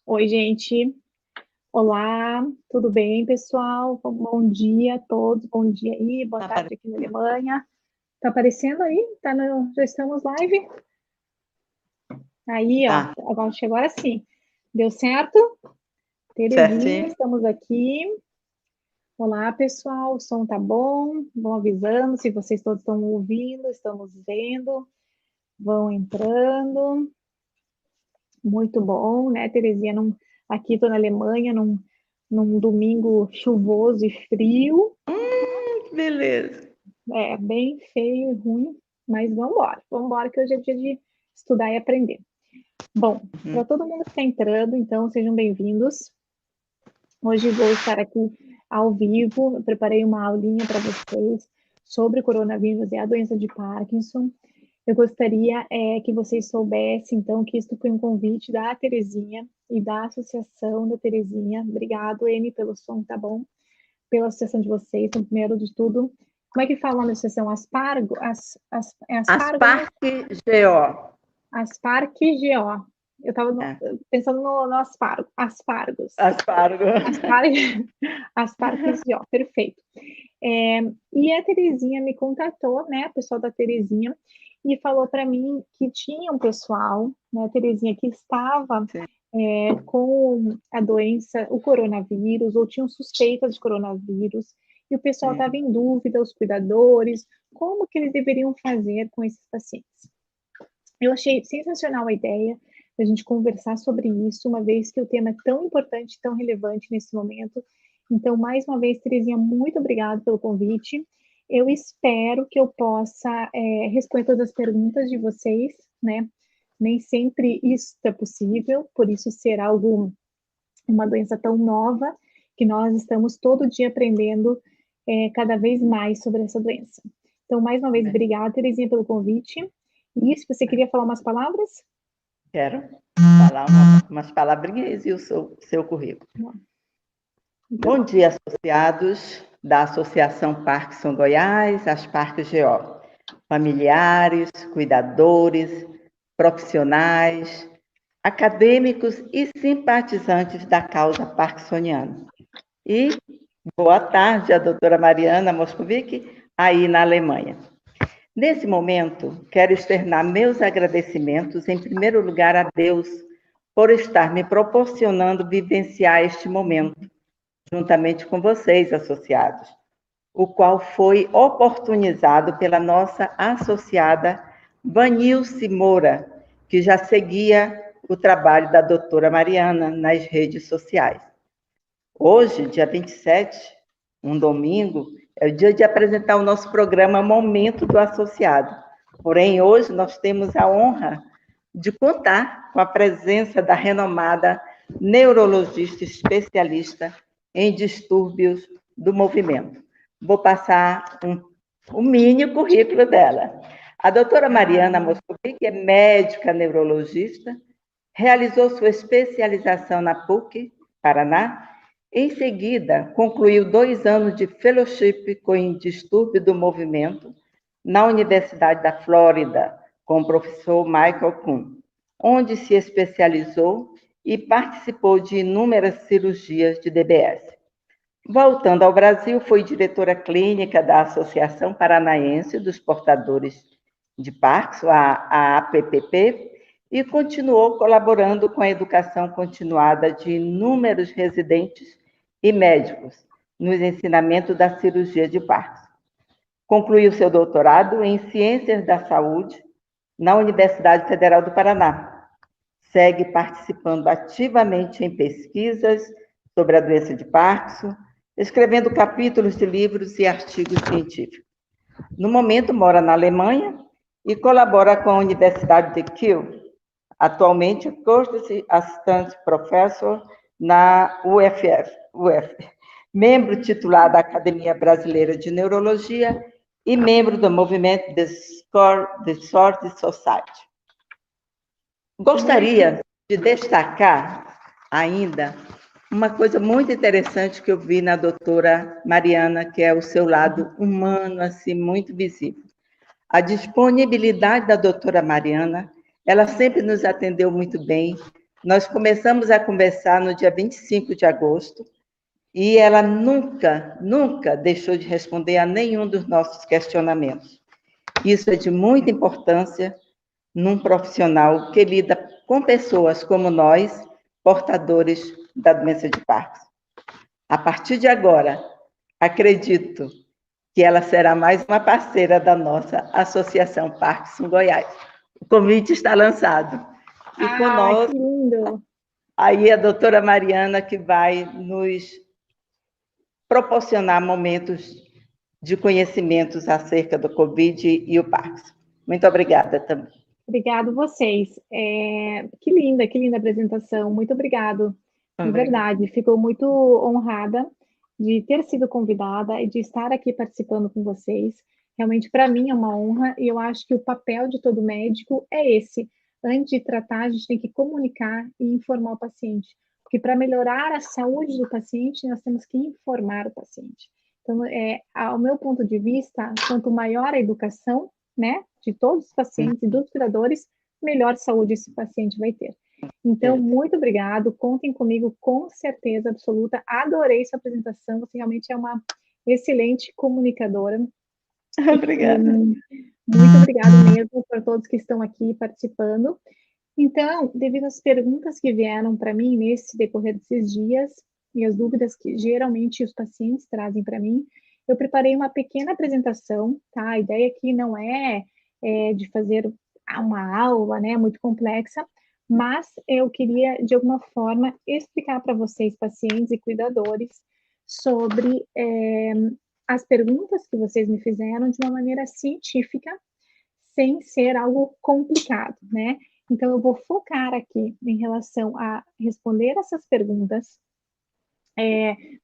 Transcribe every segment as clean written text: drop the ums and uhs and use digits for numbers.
Oi, gente. Olá, tudo bem, pessoal? Bom dia a todos. Bom dia aí, boa Tá tarde aqui na aparecendo. Alemanha. Tá aparecendo aí? Já estamos live? Aí, ó, Tá, agora sim. Deu certo? Terezinha, certinho. estamos aqui. Olá, pessoal. O som tá bom? Vão avisando se vocês todos estão ouvindo, estamos vendo. Vão entrando. Muito bom, né, Terezinha? Aqui estou na Alemanha, num domingo chuvoso e frio. Que beleza. É bem feio e ruim, mas vamos embora, que hoje é dia de estudar e aprender. Bom, para Uhum. todo mundo que está entrando, então sejam bem-vindos. Hoje vou estar aqui ao vivo. Eu preparei uma aulinha para vocês sobre o coronavírus e a doença de Parkinson. Eu gostaria que vocês soubessem, então, que isso foi um convite da Terezinha e da Associação da Terezinha. Obrigado, Eni, pelo som, tá bom? Pela associação de vocês. Então, primeiro de tudo, como é que fala na associação? Aspargo? É Aspargo, né? Asparque GO. Asparque GO. Eu estava É. pensando no Aspargo. Aspargos. Aspargo. Asparques GO, perfeito. E a Terezinha me contatou, né, a pessoa da Terezinha, e falou para mim que tinha um pessoal, né, Terezinha, que estava Sim. com a doença, o coronavírus, ou tinham suspeitas de coronavírus, e o pessoal Sim. estava em dúvida, os cuidadores, como que eles deveriam fazer com esses pacientes. Eu achei sensacional a ideia da gente conversar sobre isso, uma vez que o tema é tão importante, tão relevante nesse momento. Então, mais uma vez, Terezinha, muito obrigada pelo convite. Eu espero que eu possa responder todas as perguntas de vocês, né? Nem sempre isso é possível, por isso ser uma doença tão nova, que nós estamos todo dia aprendendo cada vez mais sobre essa doença. Então, mais uma vez, obrigada, Terezinha, pelo convite. E se você queria falar umas palavras? Quero falar umas palavrinhas e o seu currículo. Muito Bom bom. dia, associados da Associação Parkinson Goiás, Asparque GO. Familiares, cuidadores, profissionais, acadêmicos e simpatizantes da causa parkinsoniana. E boa tarde, a doutora Mariana Moscovici, aí na Alemanha. Nesse momento, quero externar meus agradecimentos, em primeiro lugar, a Deus, por estar me proporcionando vivenciar este momento, juntamente com vocês, associados, o qual foi oportunizado pela nossa associada Vanilce Moura, que já seguia o trabalho da doutora Mariana nas redes sociais. Hoje, dia 27, um domingo, é o dia de apresentar o nosso programa Momento do Associado. Porém, hoje nós temos a honra de contar com a presença da renomada neurologista especialista em distúrbios do movimento. Vou passar um mini currículo dela. A doutora Mariana Moscovici é médica neurologista, realizou sua especialização na PUC, Paraná. Em seguida, concluiu 2 anos de fellowship com distúrbio do movimento na Universidade da Flórida, com o professor Michael Kuhn, onde se especializou e participou de inúmeras cirurgias de DBS. Voltando ao Brasil, foi diretora clínica da Associação Paranaense dos Portadores de Parkinson, a APPP, e continuou colaborando com a educação continuada de inúmeros residentes e médicos nos ensinamentos da cirurgia de Parkinson. Concluiu seu doutorado em Ciências da Saúde na Universidade Federal do Paraná. Segue participando ativamente em pesquisas sobre a doença de Parkinson, escrevendo capítulos de livros e artigos científicos. No momento, mora na Alemanha e colabora com a Universidade de Kiel. Atualmente, Courtesy Assistant Professor na UF, membro titular da Academia Brasileira de Neurologia e membro do movimento The Sword Society. Gostaria de destacar ainda uma coisa muito interessante que eu vi na doutora Mariana, que é o seu lado humano, assim, muito visível. A disponibilidade da doutora Mariana, ela sempre nos atendeu muito bem, Nós começamos a conversar no dia 25 de agosto, e ela nunca deixou de responder a nenhum dos nossos questionamentos. Isso é de muita importância num profissional que lida com pessoas como nós, portadores da doença de Parkinson. A partir de agora, acredito que ela será mais uma parceira da nossa Associação Parkinson Goiás. O convite está lançado. E conosco, que lindo! aí a doutora Mariana, que vai nos proporcionar momentos de conhecimentos acerca do Covid e o Parkinson. Muito obrigada também. Obrigado vocês. Que linda apresentação. Muito obrigado. De verdade, fico muito honrada de ter sido convidada e de estar aqui participando com vocês. Realmente, para mim, é uma honra e eu acho que o papel de todo médico é esse. Antes de tratar, a gente tem que comunicar e informar o paciente. Porque para melhorar a saúde do paciente, nós temos que informar o paciente. Então, ao meu ponto de vista, quanto maior a educação, né, de todos os pacientes e dos cuidadores, melhor saúde esse paciente vai ter. Então, muito obrigado, contem comigo com certeza absoluta, adorei sua apresentação, você realmente é uma excelente comunicadora. Obrigada. Muito obrigada mesmo para todos que estão aqui participando. Então, devido às perguntas que vieram para mim nesse decorrer desses dias, e as dúvidas que geralmente os pacientes trazem para mim, eu preparei uma pequena apresentação, tá? A ideia aqui não é de fazer uma aula, né, muito complexa, mas eu queria, de alguma forma, explicar para vocês, pacientes e cuidadores, sobre as perguntas que vocês me fizeram de uma maneira científica, sem ser algo complicado, né? Então, eu vou focar aqui em relação a responder essas perguntas.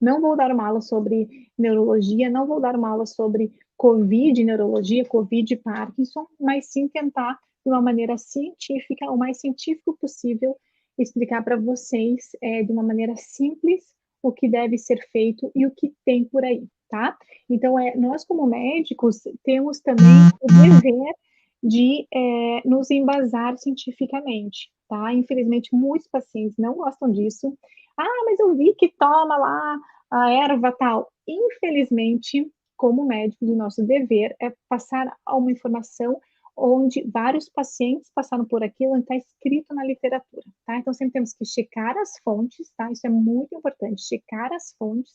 Não vou dar uma aula sobre neurologia, não vou dar uma aula sobre COVID, neurologia, COVID, Parkinson, mas sim tentar, de uma maneira científica, o mais científico possível, explicar para vocês, de uma maneira simples, o que deve ser feito e o que tem por aí, tá? Então, nós como médicos, temos também o dever de nos embasar cientificamente, tá? Infelizmente, muitos pacientes não gostam disso. Ah, mas eu vi que toma lá a erva tal. Infelizmente, como médicos, o nosso dever é passar uma informação onde vários pacientes passaram por aquilo, onde está escrito na literatura, tá? Então, sempre temos que checar as fontes, tá? Isso é muito importante, checar as fontes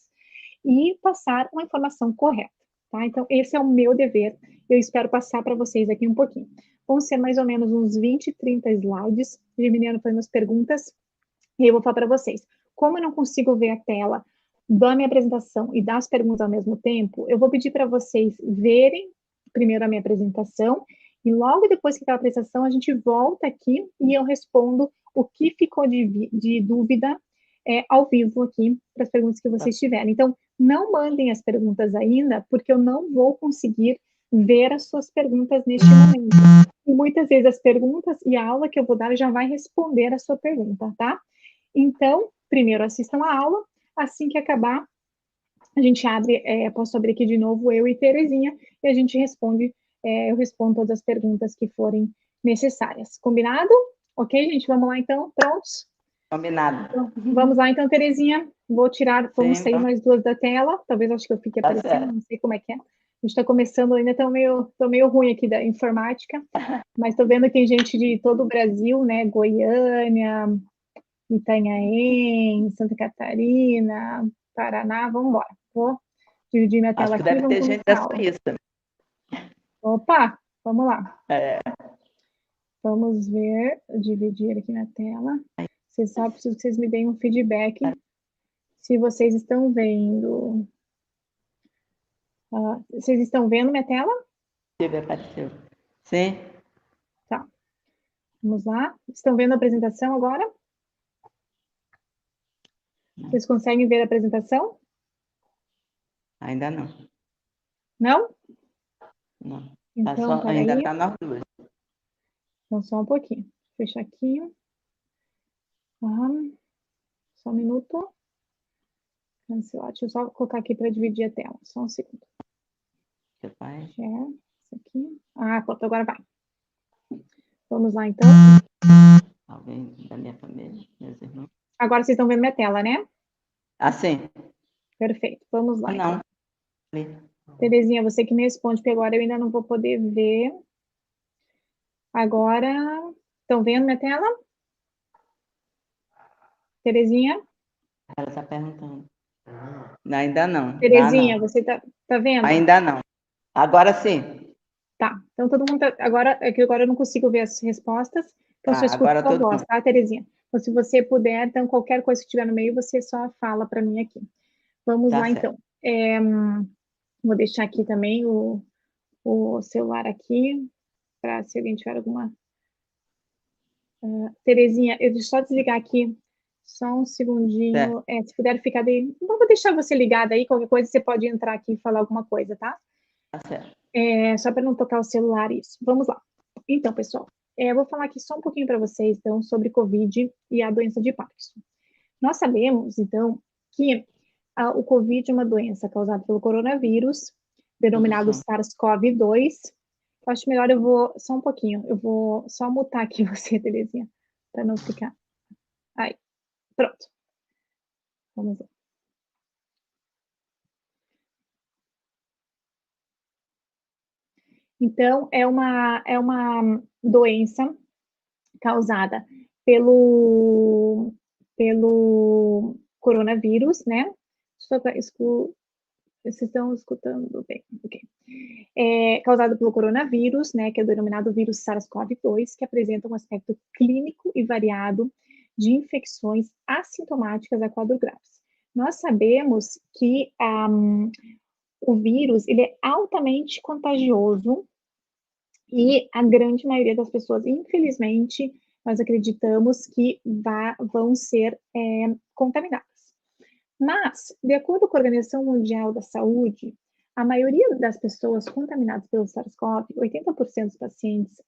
e passar uma informação correta, tá? Então, esse é o meu dever. Eu espero passar para vocês aqui um pouquinho. Vão ser mais ou menos uns 20, 30 slides, Geminiano fazendo as perguntas, e eu vou falar para vocês. Como eu não consigo ver a tela da minha apresentação e das perguntas ao mesmo tempo, eu vou pedir para vocês verem primeiro a minha apresentação e logo depois que acabar a apresentação, a gente volta aqui e eu respondo o que ficou de dúvida ao vivo aqui para as perguntas que vocês tiverem. Então, não mandem as perguntas ainda, porque eu não vou conseguir ver as suas perguntas neste momento. E muitas vezes as perguntas e a aula que eu vou dar já vai responder a sua pergunta, tá? Então, primeiro assistam a aula, assim que acabar, a gente abre, posso abrir aqui de novo, eu e Terezinha, e a gente responde, eu respondo todas as perguntas que forem necessárias. Combinado? Ok, gente? Vamos lá, então? Prontos? Combinado. Então, vamos lá, então, Terezinha. Vou tirar, vamos sair nós duas da tela. Talvez acho que eu fique aparecendo, não sei como é que é. A gente está começando ainda, tô meio ruim aqui da informática, mas estou vendo que tem gente de todo o Brasil, né? Goiânia, Itanhaém, Santa Catarina, Paraná, vamos embora. Vou dividir minha tela Acho que aqui e deve vamos ter gente começar da a aula. Suíça. Opa, vamos lá. Vamos ver, dividir aqui na tela. Vocês só preciso que vocês me deem um feedback se vocês estão vendo. Vocês estão vendo minha tela? Apareceu. Sim. Tá. Vamos lá. Estão vendo a apresentação agora? Vocês conseguem ver a apresentação? Ainda não. Não? Não. Então, ainda está nós duas. Então, só um pouquinho. Fechar aqui. Só um minuto. Cancelar. Deixa eu só colocar aqui para dividir a tela. Só um segundo. Share. Isso aqui. Pronto, agora vai. Vamos lá, então. Alguém da minha família, meus irmãos? Agora vocês estão vendo minha tela, né? Assim. Perfeito. Vamos lá, Não. então. Terezinha, você que me responde, porque agora eu ainda não vou poder ver. Agora, estão vendo minha tela? Terezinha? Ela está perguntando. Ainda não. Terezinha, Não. você tá vendo? Ainda não. Agora sim. Tá. Então todo mundo agora é que agora eu não consigo ver as respostas, então Tá, só escuto agora sua todo voz, mundo. tá, Terezinha? Então se você puder, então qualquer coisa que estiver no meio, você só fala para mim aqui. Vamos Tá lá, certo. então. Vou deixar aqui também o celular aqui, para se alguém tiver alguma. Terezinha, eu deixo só desligar aqui, só um segundinho. Se puder ficar daí, não vou deixar você ligada aí, qualquer coisa você pode entrar aqui e falar alguma coisa, tá? Tá certo. Só para não tocar o celular, isso. Vamos lá. Então, pessoal, eu vou falar aqui só um pouquinho para vocês, então, sobre Covid e a doença de Parkinson. Nós sabemos, então, que o Covid é uma doença causada pelo coronavírus, denominado Produção. SARS-CoV-2. Eu acho melhor eu vou, só um pouquinho, eu vou só mutar aqui você, Terezinha, para não ficar. Aí, pronto. Vamos lá. Então, é uma doença causada pelo coronavírus, né? Vocês estão escutando bem, ok. Causado pelo coronavírus, né, que é denominado vírus SARS-CoV-2, que apresenta um aspecto clínico e variado de infecções assintomáticas a quadros graves. Nós sabemos que o vírus ele é altamente contagioso e a grande maioria das pessoas, infelizmente, nós acreditamos que vão ser contaminadas. Mas, de acordo com a Organização Mundial da Saúde, a maioria das pessoas contaminadas pelo SARS-CoV, 80% dos pacientes,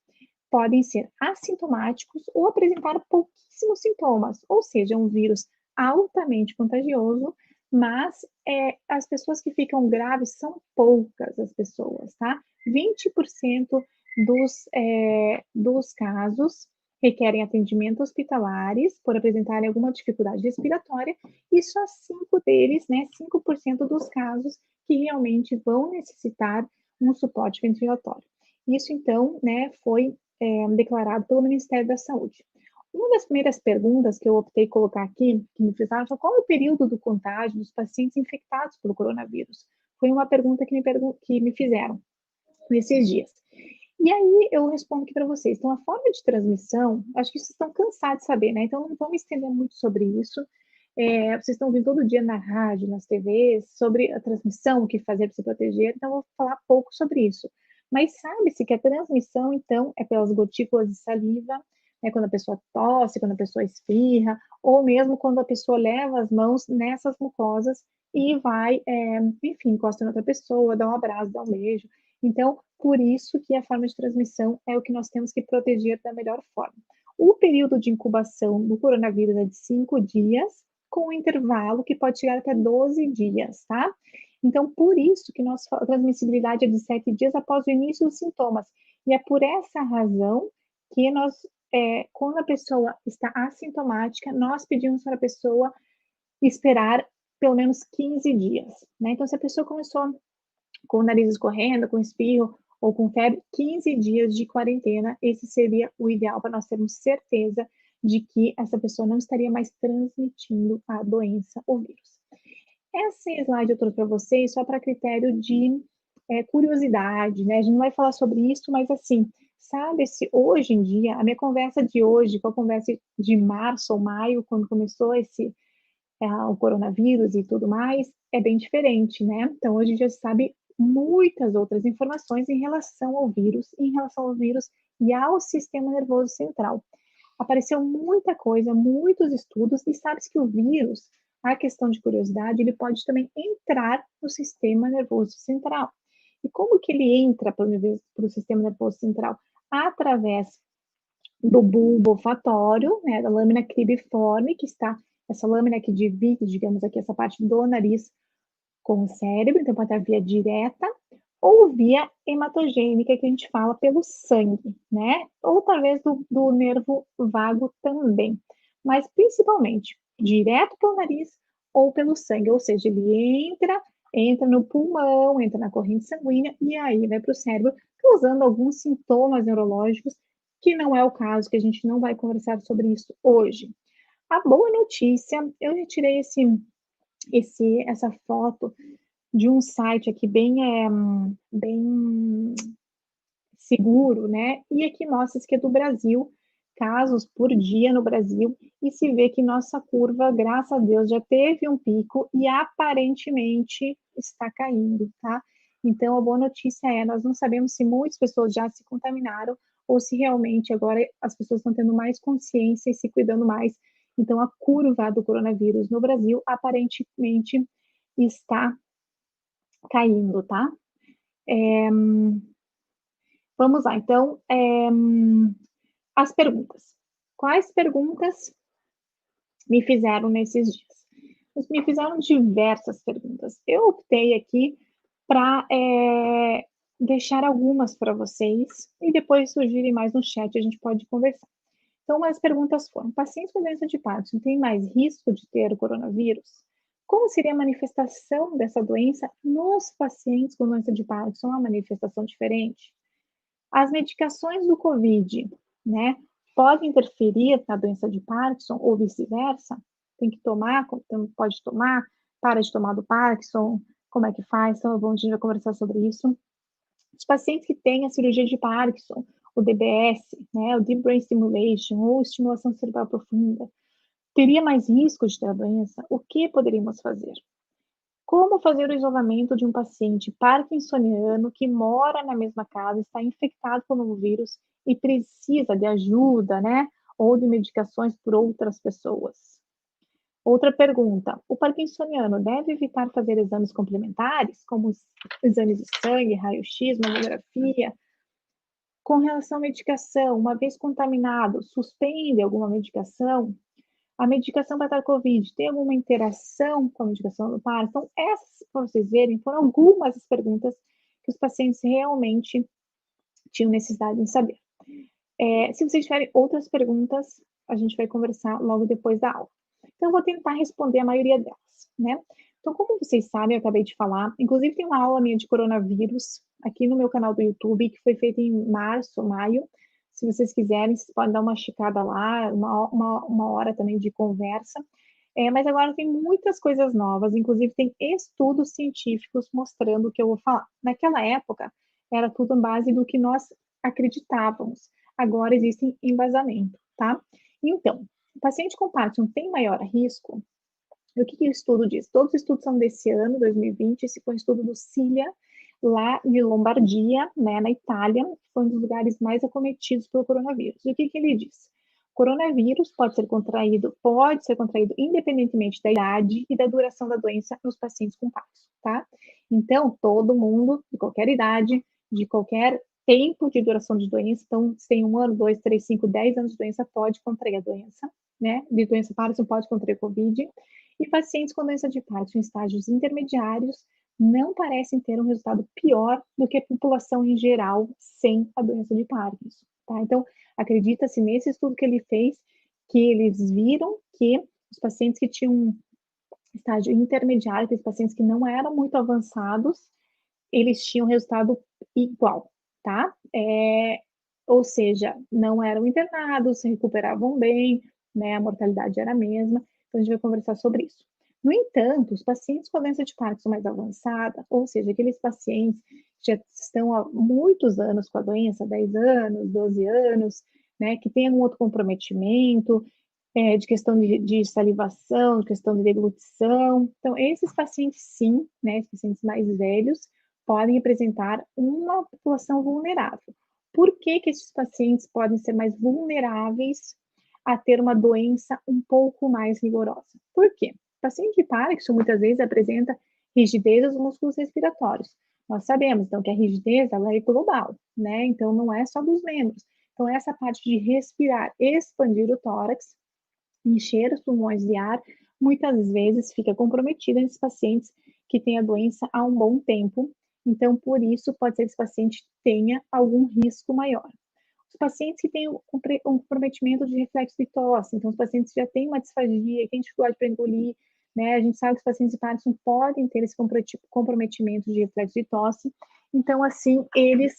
podem ser assintomáticos ou apresentar pouquíssimos sintomas, ou seja, um vírus altamente contagioso, mas as pessoas que ficam graves são poucas as pessoas, tá? 20% dos casos requerem atendimento hospitalares por apresentarem alguma dificuldade respiratória, e só 5 deles, né, 5% dos casos que realmente vão necessitar um suporte ventilatório. Isso, então, né, foi declarado pelo Ministério da Saúde. Uma das primeiras perguntas que eu optei colocar aqui, que me fizeram, foi qual é o período do contágio dos pacientes infectados pelo coronavírus? Foi uma pergunta que me fizeram nesses dias. E aí eu respondo aqui para vocês. Então, a forma de transmissão, acho que vocês estão cansados de saber, né? Então, não vamos estender muito sobre isso. Vocês estão ouvindo todo dia na rádio, nas TVs, sobre a transmissão, o que fazer para se proteger, então eu vou falar pouco sobre isso. Mas sabe-se que a transmissão, então, é pelas gotículas de saliva, né, quando a pessoa tosse, quando a pessoa espirra, ou mesmo quando a pessoa leva as mãos nessas mucosas e vai, enfim, encosta em outra pessoa, dá um abraço, dá um beijo. Então, por isso que a forma de transmissão é o que nós temos que proteger da melhor forma. O período de incubação do coronavírus é de 5 dias, com um intervalo que pode chegar até 12 dias, tá? Então, por isso que a transmissibilidade é de 7 dias após o início dos sintomas. E é por essa razão que quando a pessoa está assintomática, nós pedimos para a pessoa esperar pelo menos 15 dias, né? Então, se a pessoa começou com o nariz escorrendo, com espirro ou com febre, 15 dias de quarentena, esse seria o ideal para nós termos certeza de que essa pessoa não estaria mais transmitindo a doença ou vírus. Essa slide eu trouxe para vocês só para critério de curiosidade, né? A gente não vai falar sobre isso, mas assim, sabe-se hoje em dia, a minha conversa de hoje com a conversa de março ou maio, quando começou o coronavírus e tudo mais, é bem diferente, né? Então, hoje já se sabe muitas outras informações em relação ao vírus e ao sistema nervoso central. Apareceu muita coisa, muitos estudos, e sabe-se que o vírus, a questão de curiosidade, ele pode também entrar no sistema nervoso central. E como que ele entra para o sistema nervoso central? Através do bulbo olfatório, né, da lâmina cribriforme, que está essa lâmina que divide, digamos aqui, essa parte do nariz com o cérebro, então pode ter via direta, ou via hematogênica, que a gente fala pelo sangue, né? Ou talvez do nervo vago também, mas principalmente direto pelo nariz ou pelo sangue, ou seja, ele entra no pulmão, entra na corrente sanguínea e aí vai para o cérebro, causando alguns sintomas neurológicos, que não é o caso, que a gente não vai conversar sobre isso hoje. A boa notícia, eu retirei essa foto de um site aqui bem seguro, né? E aqui mostra que é do Brasil, casos por dia no Brasil, e se vê que nossa curva, graças a Deus, já teve um pico e aparentemente está caindo, tá? Então, a boa notícia é, nós não sabemos se muitas pessoas já se contaminaram ou se realmente agora as pessoas estão tendo mais consciência e se cuidando mais. Então, a curva do coronavírus no Brasil aparentemente está caindo, tá? Vamos lá, então, as perguntas. Quais perguntas me fizeram nesses dias? Me fizeram diversas perguntas. Eu optei aqui para deixar algumas para vocês e depois surgirem mais no chat, a gente pode conversar. Então, as perguntas foram: pacientes com doença de Parkinson têm mais risco de ter o coronavírus? Como seria a manifestação dessa doença nos pacientes com doença de Parkinson? Uma manifestação diferente? As medicações do COVID, né, podem interferir na doença de Parkinson ou vice-versa? Tem que tomar, pode tomar, para de tomar do Parkinson, como é que faz? Então, a gente vai conversar sobre isso. Os pacientes que têm a cirurgia de Parkinson, o DBS, né, o Deep Brain Stimulation ou estimulação cerebral profunda, teria mais risco de ter a doença? O que poderíamos fazer? Como fazer o isolamento de um paciente parkinsoniano que mora na mesma casa, está infectado com o novo vírus e precisa de ajuda, né? Ou de medicações por outras pessoas? Outra pergunta: o parkinsoniano deve evitar fazer exames complementares, como exames de sangue, raio-x, mamografia? Com relação à medicação, uma vez contaminado, suspende alguma medicação? A medicação para tratar COVID tem alguma interação com a medicação do par? Então, essas, para vocês verem, foram algumas das perguntas que os pacientes realmente tinham necessidade em saber. Se vocês tiverem outras perguntas, a gente vai conversar logo depois da aula. Então, eu vou tentar responder a maioria delas, né? Então, como vocês sabem, eu acabei de falar, inclusive tem uma aula minha de coronavírus aqui no meu canal do YouTube, que foi feita em março, maio. Se vocês quiserem, vocês podem dar uma checada lá, uma hora também de conversa. Mas agora tem muitas coisas novas, inclusive tem estudos científicos mostrando o que eu vou falar. Naquela época, era tudo em base do que nós acreditávamos. Agora existe embasamento, tá? Então, o paciente com Parkinson tem maior risco? E o que o estudo diz? Todos os estudos são desse ano, 2020, esse foi um estudo do Cilia, lá de Lombardia, né, na Itália, foi um dos lugares mais acometidos pelo coronavírus. E o que ele diz? O coronavírus pode ser contraído independentemente da idade e da duração da doença nos pacientes com Parkinson, tá? Então, todo mundo, de qualquer idade, de qualquer tempo de duração de doença, então, se tem 1 ano, 2, 3, 5, 10 anos de doença, pode contrair a doença, né? De doença Parkinson pode contrair Covid. E pacientes com doença de Parkinson em estágios intermediários não parecem ter um resultado pior do que a população em geral sem a doença de Parkinson, tá? Então, acredita-se nesse estudo que ele fez, que eles viram que os pacientes que tinham um estágio intermediário, aqueles pacientes que não eram muito avançados, eles tinham resultado igual, tá? Ou seja, não eram internados, se recuperavam bem, né? A mortalidade era a mesma. Então, a gente vai conversar sobre isso. No entanto, os pacientes com doença de Parkinson mais avançada, ou seja, aqueles pacientes que já estão há muitos anos com a doença, 10 anos, 12 anos, né, que tem algum outro comprometimento, de questão de salivação, de questão de deglutição. Então, esses pacientes, sim, né, esses pacientes mais velhos, podem apresentar uma população vulnerável. Por que esses pacientes podem ser mais vulneráveis a ter uma doença um pouco mais rigorosa? Por quê? O paciente de Parkinson muitas vezes apresenta rigidez dos músculos respiratórios. Nós sabemos, então, que a rigidez ela é global, né? Então, não é só dos membros. Então, essa parte de respirar, expandir o tórax, encher os pulmões de ar, muitas vezes fica comprometida nesses pacientes que têm a doença há um bom tempo. Então, por isso, pode ser que esse paciente tenha algum risco maior. Os pacientes que têm um comprometimento de reflexo de tosse, então os pacientes que já têm uma disfagia, que têm dificuldade para engolir, né? A gente sabe que os pacientes de Parkinson podem ter esse comprometimento de reflexo de tosse, então, assim, eles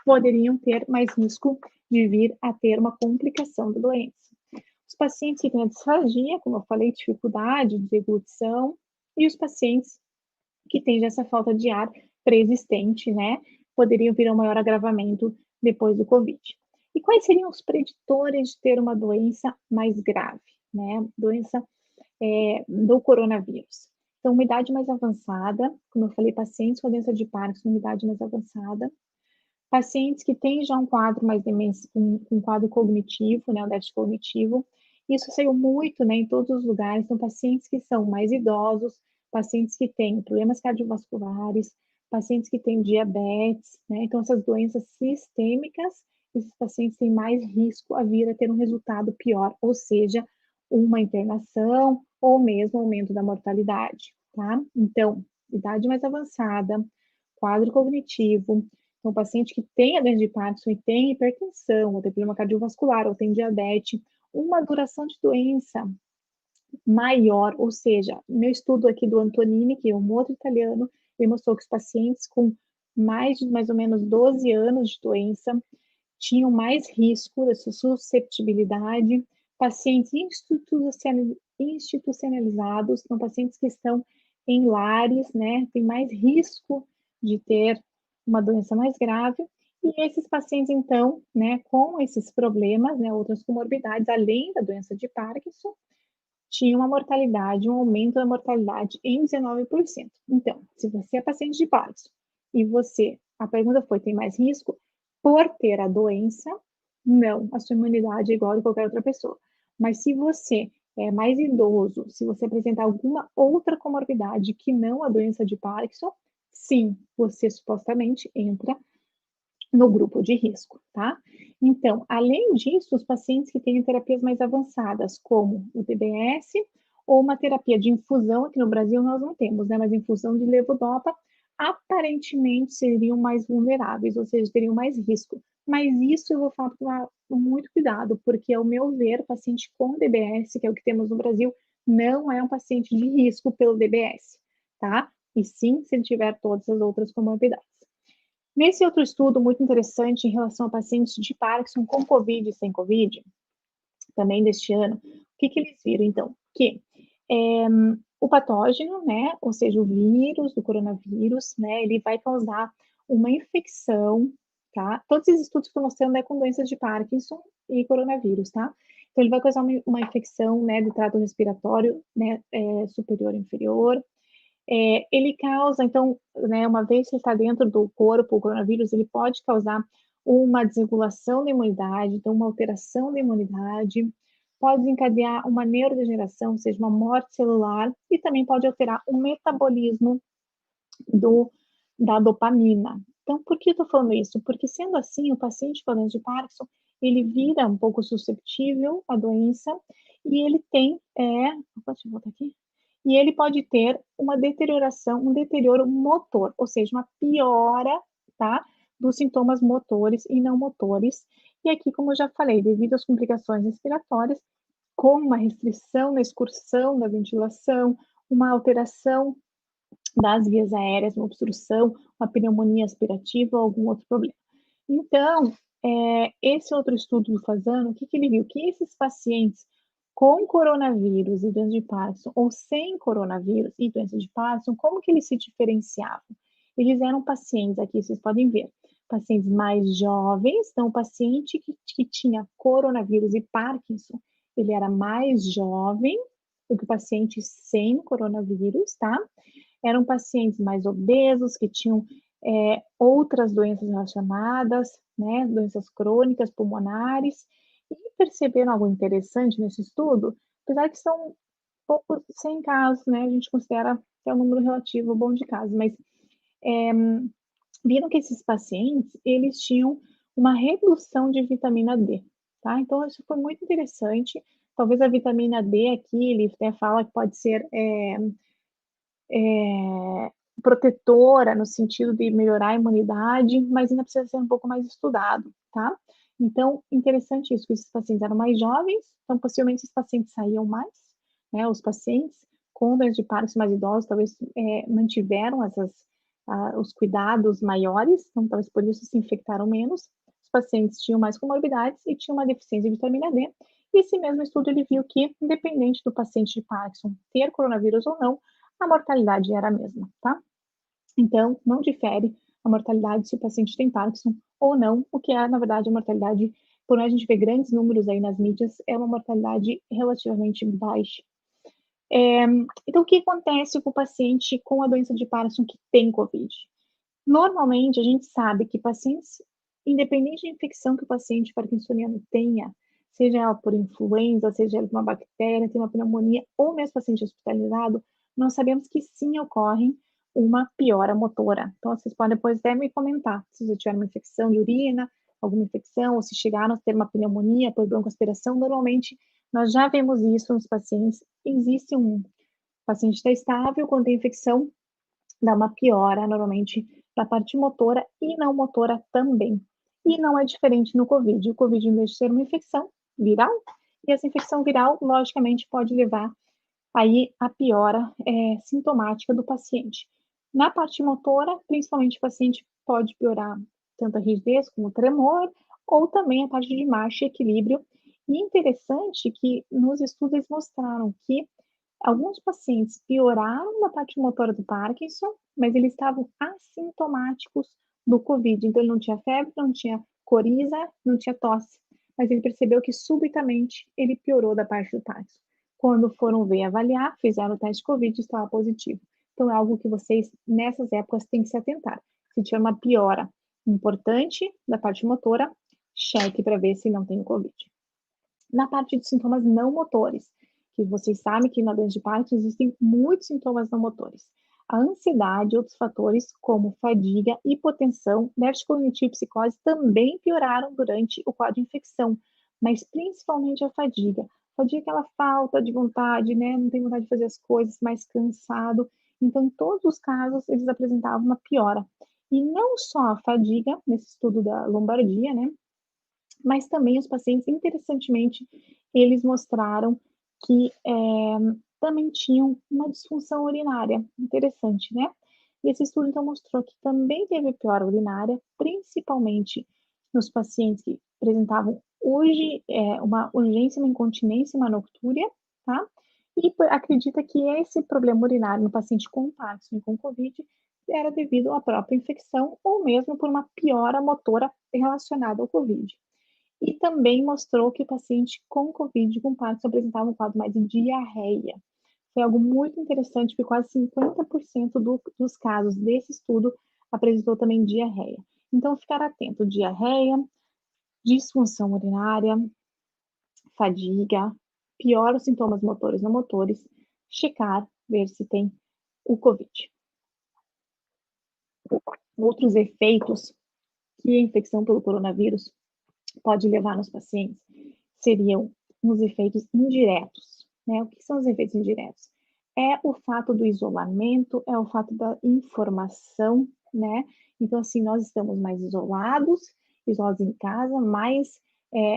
poderiam ter mais risco de vir a ter uma complicação da doença. Os pacientes que têm a disfagia, como eu falei, dificuldade de deglutição, e os pacientes que têm já essa falta de ar preexistente, né, poderiam vir a um maior agravamento depois do Covid. E quais seriam os preditores de ter uma doença mais grave, né, doença do coronavírus? Então, uma idade mais avançada, como eu falei, pacientes com doença de Parkinson, uma idade mais avançada, pacientes que têm já um quadro mais demência, um quadro cognitivo, né, um déficit cognitivo, isso saiu muito, né, em todos os lugares, são pacientes que são mais idosos, pacientes que têm problemas cardiovasculares, pacientes que têm diabetes, né, então essas doenças sistêmicas, esses pacientes têm mais risco a vir a ter um resultado pior, ou seja, uma internação ou mesmo aumento da mortalidade, tá? Então, idade mais avançada, quadro cognitivo, então, o paciente que tem a doença de Parkinson e tem hipertensão, ou tem problema cardiovascular, ou tem diabetes, uma duração de doença maior, ou seja, meu estudo aqui do Antonini, que é um outro italiano, ele mostrou que os pacientes com mais ou menos 12 anos de doença tinham mais risco dessa susceptibilidade, pacientes institucionalizados, são pacientes que estão em lares, né, tem mais risco de ter uma doença mais grave, e esses pacientes, então, né, com esses problemas, né, outras comorbidades, além da doença de Parkinson, tinha uma mortalidade, um aumento da mortalidade em 19%. Então, se você é paciente de Parkinson e você, a pergunta foi, tem mais risco por ter a doença? Não, a sua imunidade é igual a qualquer outra pessoa. Mas se você é mais idoso, se você apresentar alguma outra comorbidade que não a doença de Parkinson, sim, você supostamente entra no grupo de risco, tá? Então, além disso, os pacientes que têm terapias mais avançadas, como o DBS, ou uma terapia de infusão, aqui no Brasil nós não temos, né? Mas infusão de levodopa, aparentemente seriam mais vulneráveis, ou seja, teriam mais risco. Mas isso eu vou falar com muito cuidado, porque, ao meu ver, paciente com DBS, que é o que temos no Brasil, não é um paciente de risco pelo DBS, tá? E sim, se ele tiver todas as outras comorbidades. Nesse outro estudo muito interessante em relação a pacientes de Parkinson com Covid e sem Covid, também deste ano, o que eles viram, então? Que o patógeno, né, ou seja, o vírus do coronavírus, né, ele vai causar uma infecção, tá? Todos esses estudos que estão mostrando é com doenças de Parkinson e coronavírus, tá? Então, ele vai causar uma infecção, né, do trato respiratório, né, superior e inferior, ele causa, então, né, uma vez que está dentro do corpo, o coronavírus, ele pode causar uma desregulação da imunidade, então uma alteração da imunidade, pode desencadear uma neurodegeneração, ou seja, uma morte celular, e também pode alterar o metabolismo da dopamina. Então, por que eu estou falando isso? Porque, sendo assim, o paciente com doença de Parkinson, ele vira um pouco susceptível à doença, e ele tem, deixa eu voltar aqui, e ele pode ter uma deterioração, um deterioro motor, ou seja, uma piora, tá, dos sintomas motores e não motores. E aqui, como eu já falei, devido às complicações respiratórias, com uma restrição na excursão da ventilação, uma alteração das vias aéreas, uma obstrução, uma pneumonia aspirativa ou algum outro problema. Então, esse outro estudo do Fasano, o que ele viu? Que esses pacientes com coronavírus e doença de Parkinson, ou sem coronavírus e doença de Parkinson, como que eles se diferenciavam? Eles eram pacientes, aqui vocês podem ver, pacientes mais jovens, então o paciente que tinha coronavírus e Parkinson, ele era mais jovem do que o paciente sem coronavírus, tá? Eram pacientes mais obesos, que tinham outras doenças relacionadas, né, doenças crônicas, pulmonares, e perceberam algo interessante nesse estudo, apesar que são poucos, 100 casos, né, a gente considera que é um número relativo bom de casos, mas viram que esses pacientes, eles tinham uma redução de vitamina D, tá? Então, isso foi muito interessante. Talvez a vitamina D aqui, ele até fala que pode ser protetora no sentido de melhorar a imunidade, mas ainda precisa ser um pouco mais estudado, tá? Então, interessante isso, que esses pacientes eram mais jovens, então possivelmente esses pacientes saíam mais, né? Os pacientes com doença de Parkinson mais idosos talvez mantiveram os cuidados maiores, então talvez por isso se infectaram menos. Os pacientes tinham mais comorbidades e tinham uma deficiência de vitamina D. E esse mesmo estudo ele viu que, independente do paciente de Parkinson ter coronavírus ou não, a mortalidade era a mesma, tá? Então, não difere a mortalidade se o paciente tem Parkinson ou não, o que é, na verdade, a mortalidade, por a gente ver grandes números aí nas mídias, é uma mortalidade relativamente baixa. Então, o que acontece com o paciente com a doença de Parkinson que tem COVID? Normalmente, a gente sabe que pacientes, independente da infecção que o paciente parkinsoniano tenha, seja ela por influenza, seja ela por uma bactéria, tem uma pneumonia, ou mesmo paciente hospitalizado, nós sabemos que sim ocorre uma piora motora. Então, vocês podem depois até me comentar se você tiver uma infecção de urina, alguma infecção, ou se chegaram a ter uma pneumonia por broncoaspiração. Normalmente, nós já vemos isso nos pacientes. Existe um paciente está estável, quando tem infecção, dá uma piora, normalmente, da parte motora e não motora também. E não é diferente no COVID. O COVID, em vez de ser uma infecção viral, e essa infecção viral, logicamente, pode levar aí a piora sintomática do paciente. Na parte motora, principalmente o paciente pode piorar tanto a rigidez como o tremor, ou também a parte de marcha e equilíbrio. E interessante que nos estudos eles mostraram que alguns pacientes pioraram na parte motora do Parkinson, mas eles estavam assintomáticos do COVID. Então, ele não tinha febre, não tinha coriza, não tinha tosse. Mas ele percebeu que subitamente ele piorou da parte do Parkinson. Quando foram ver avaliar, fizeram o teste de COVID e estava positivo. Então, é algo que vocês, nessas épocas, têm que se atentar. Se tiver uma piora importante da parte motora, cheque para ver se não tem o COVID. Na parte de sintomas não motores, que vocês sabem que na doença de Parkinson existem muitos sintomas não motores. A ansiedade e outros fatores, como fadiga, hipotensão, déficit cognitivo e psicose, também pioraram durante o quadro de infecção, mas principalmente a fadiga. Fadiga é aquela falta de vontade, né? Não tem vontade de fazer as coisas, mais cansado. Então, em todos os casos, eles apresentavam uma piora. E não só a fadiga, nesse estudo da lombardia, né? Mas também os pacientes, interessantemente, eles mostraram que também tinham uma disfunção urinária. Interessante, né? E esse estudo, então, mostrou que também teve piora urinária, principalmente nos pacientes que apresentavam hoje uma urgência, uma incontinência, uma noctúria, tá? E acredita que esse problema urinário no paciente com Parkinson e com COVID era devido à própria infecção ou mesmo por uma piora motora relacionada ao COVID. E também mostrou que o paciente com COVID, com Parkinson, apresentava um quadro mais de diarreia. Foi algo muito interessante, porque quase 50% dos casos desse estudo apresentou também diarreia. Então, ficar atento: diarreia, disfunção urinária, fadiga, piora os sintomas motores e não motores, checar, ver se tem o COVID. Outros efeitos que a infecção pelo coronavírus pode levar nos pacientes seriam os efeitos indiretos, né? O que são os efeitos indiretos? É o fato do isolamento, é o fato da informação, né? Então, assim, nós estamos mais isolados em casa, mais